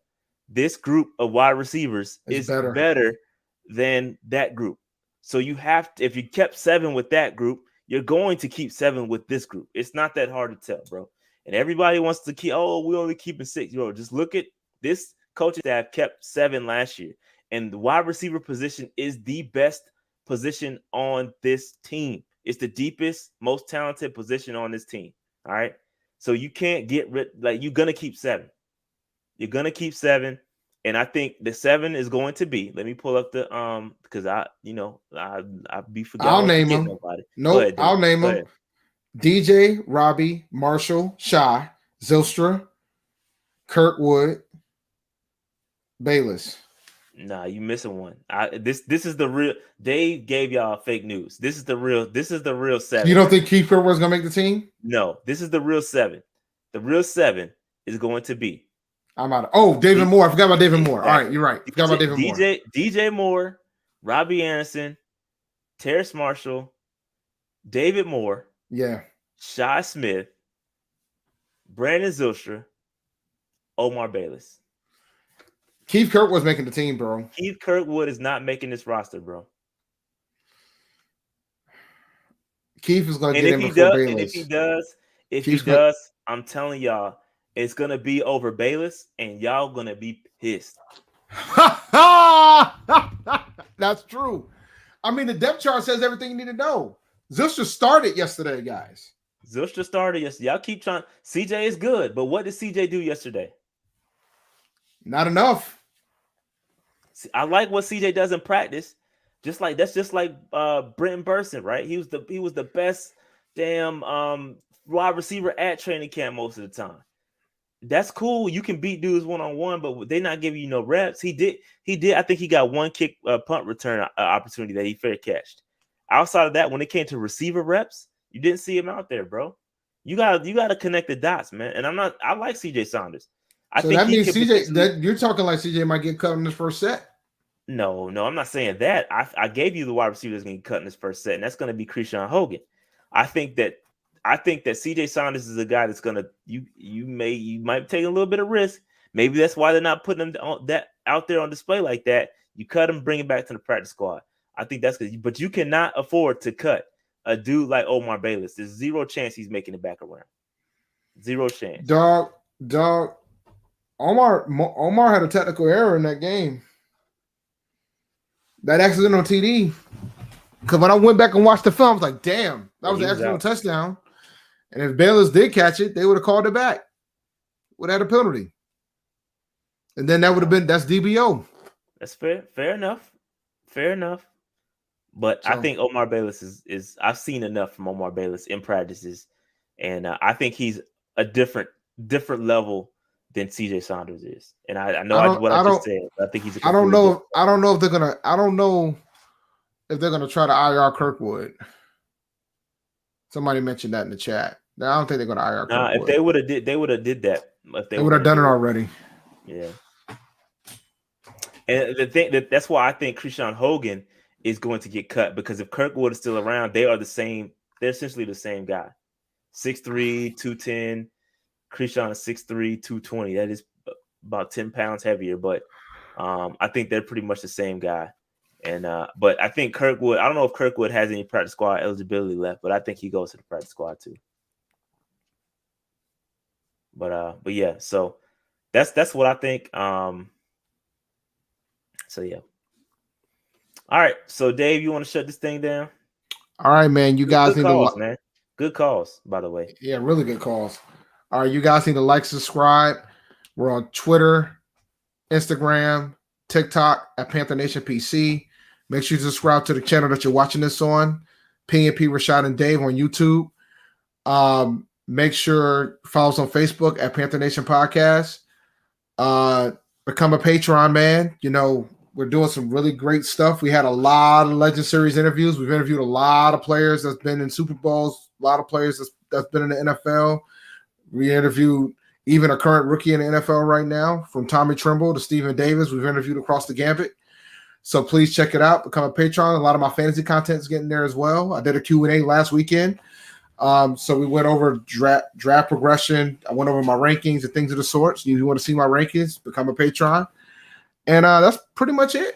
this group of wide receivers is better than that group. So you have to, if you kept 7 with that group, you're going to keep 7 with this group. It's not that hard to tell, bro. And everybody wants to keep, we only keeping 6. Just look at this coaching staff kept 7 last year. And the wide receiver position is the best position on this team. It's the deepest, most talented position on this team. All right. So you can't get rid, you're going to keep 7. You're going to keep 7. And I think the 7 is going to be, let me pull up the, because I'll be forgetting. I'll name them. Nope, I'll name them. DJ, Robbie, Marshall, Shy, Zylstra, Kirkwood, Bayless. Nah, you missing one. This is the real. Dave gave y'all fake news. This is the real 7. You don't think Keith Kirkwood's gonna make the team? No, this is the real 7. The real 7 is going to be. I'm out. David Moore. I forgot about David Moore. All right, you're right. Forgot about David Moore. DJ Moore, Robbie Anderson, Terrace Marshall, David Moore. Yeah. Shy Smith, Brandon Zylstra, Omar Bayless. Keith Kirkwood's making the team, bro. Keith Kirkwood is not making this roster, bro. Keith is going to get him before Bayless. And if he does, I'm telling y'all, it's going to be over Bayless, and y'all going to be pissed. That's true. I mean, the depth chart says everything you need to know. Zylstra started yesterday, guys. Zylstra started yesterday. Y'all keep trying. CJ is good, but what did CJ do yesterday? Not enough. I like what CJ does in practice. Just like Brenton Burson, right? He was the best damn wide receiver at training camp most of the time. That's cool. You can beat dudes one-on-one, but they're not giving you no reps. He did. I think he got one punt return opportunity that he fair catched. Outside of that, when it came to receiver reps, you didn't see him out there, bro. You gotta connect the dots, man. And I like CJ Saunders. I think that means CJ. That you're talking like CJ might get cut in his first set. No, I'm not saying that. I gave you the wide receiver that's going to get cut in his first set, and that's going to be Krishan Hogan. I think that CJ Saunders is a guy that's going to you might take a little bit of risk. Maybe that's why they're not putting him out there on display like that. You cut him, bring him back to the practice squad. I think that's good. But you cannot afford to cut a dude like Omar Bayless. There's zero chance he's making it back around. Zero chance. Dog. Omar had a technical error in that game. That accidental TD. Because when I went back and watched the film, I was like, damn, that was an accidental touchdown. And if Bayless did catch it, they would have called it back. Would have had a penalty. And then that would have been, that's DBO. That's fair. Fair enough. But I think Omar Bayless is I've seen enough from Omar Bayless in practices. And I think he's a different level than CJ Saunders is. And I know what I just said. I think he's I don't know if they're gonna try to IR Kirkwood. Somebody mentioned that in the chat. I don't think they're gonna IR Kirkwood. If they would have did that. If they would have done it already. Yeah. And that's why I think Krishan Hogan is going to get cut, because if Kirkwood is still around, they are the same. They're essentially the same guy. 6'3", 210. Krishan is 6'3", 220. That is about 10 pounds heavier, but I think they're pretty much the same guy. And but I think Kirkwood, I don't know if Kirkwood has any practice squad eligibility left, but I think he goes to the practice squad too. But yeah, so that's what I think. So yeah. All right. So Dave, you want to shut this thing down? All right, man. You guys need calls, to man. Good calls, by the way. Yeah, really good calls. All right, you guys need to like, subscribe. We're on Twitter, Instagram, TikTok at Panther Nation PC. Make sure you subscribe to the channel that you're watching this on, P&P Rashad and Dave on YouTube. Make sure follow us on Facebook at Panther Nation Podcast. Become a Patreon, man. You know, we're doing some really great stuff. We had a lot of Legend Series interviews. We've interviewed a lot of players that's been in Super Bowls, a lot of players that's been in the NFL. We interviewed even a current rookie in the NFL right now, from Tommy Tremble to Stephen Davis. We've interviewed across the gambit. So please check it out. Become a Patreon. A lot of my fantasy content is getting there as well. I did a Q&A last weekend. So we went over draft progression. I went over my rankings and things of the sorts. If you want to see my rankings, become a Patreon. And that's pretty much it.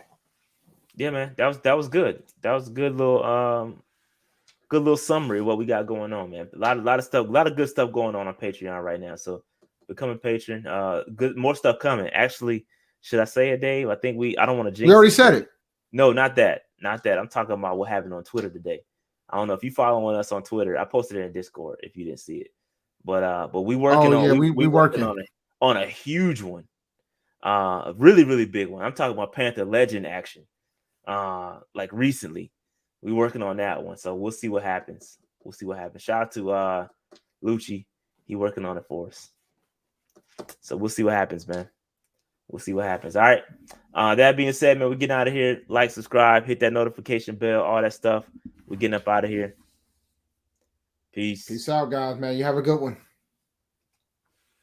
Yeah, man. That was good. That was a good little summary of what we got going on, man. A lot of stuff, a lot of good stuff going on Patreon right now. So become a patron. Good, more stuff coming. Actually, should I say it, Dave? I think I don't want to jinx. We already said it. No, not that. Not that. I'm talking about what happened on Twitter today. I don't know if you following us on Twitter. I posted it in Discord if you didn't see it. But we working we working on a huge one. A really, really big one. I'm talking about Panther Legend action. Like recently. We're working on that one. So we'll see what happens. Shout out to Lucci. He working on it for us. So we'll see what happens, man. We'll see what happens. All right. That being said, man, we're getting out of here. Like, subscribe, hit that notification bell, all that stuff. We're getting up out of here. Peace. Peace out, guys, man. You have a good one.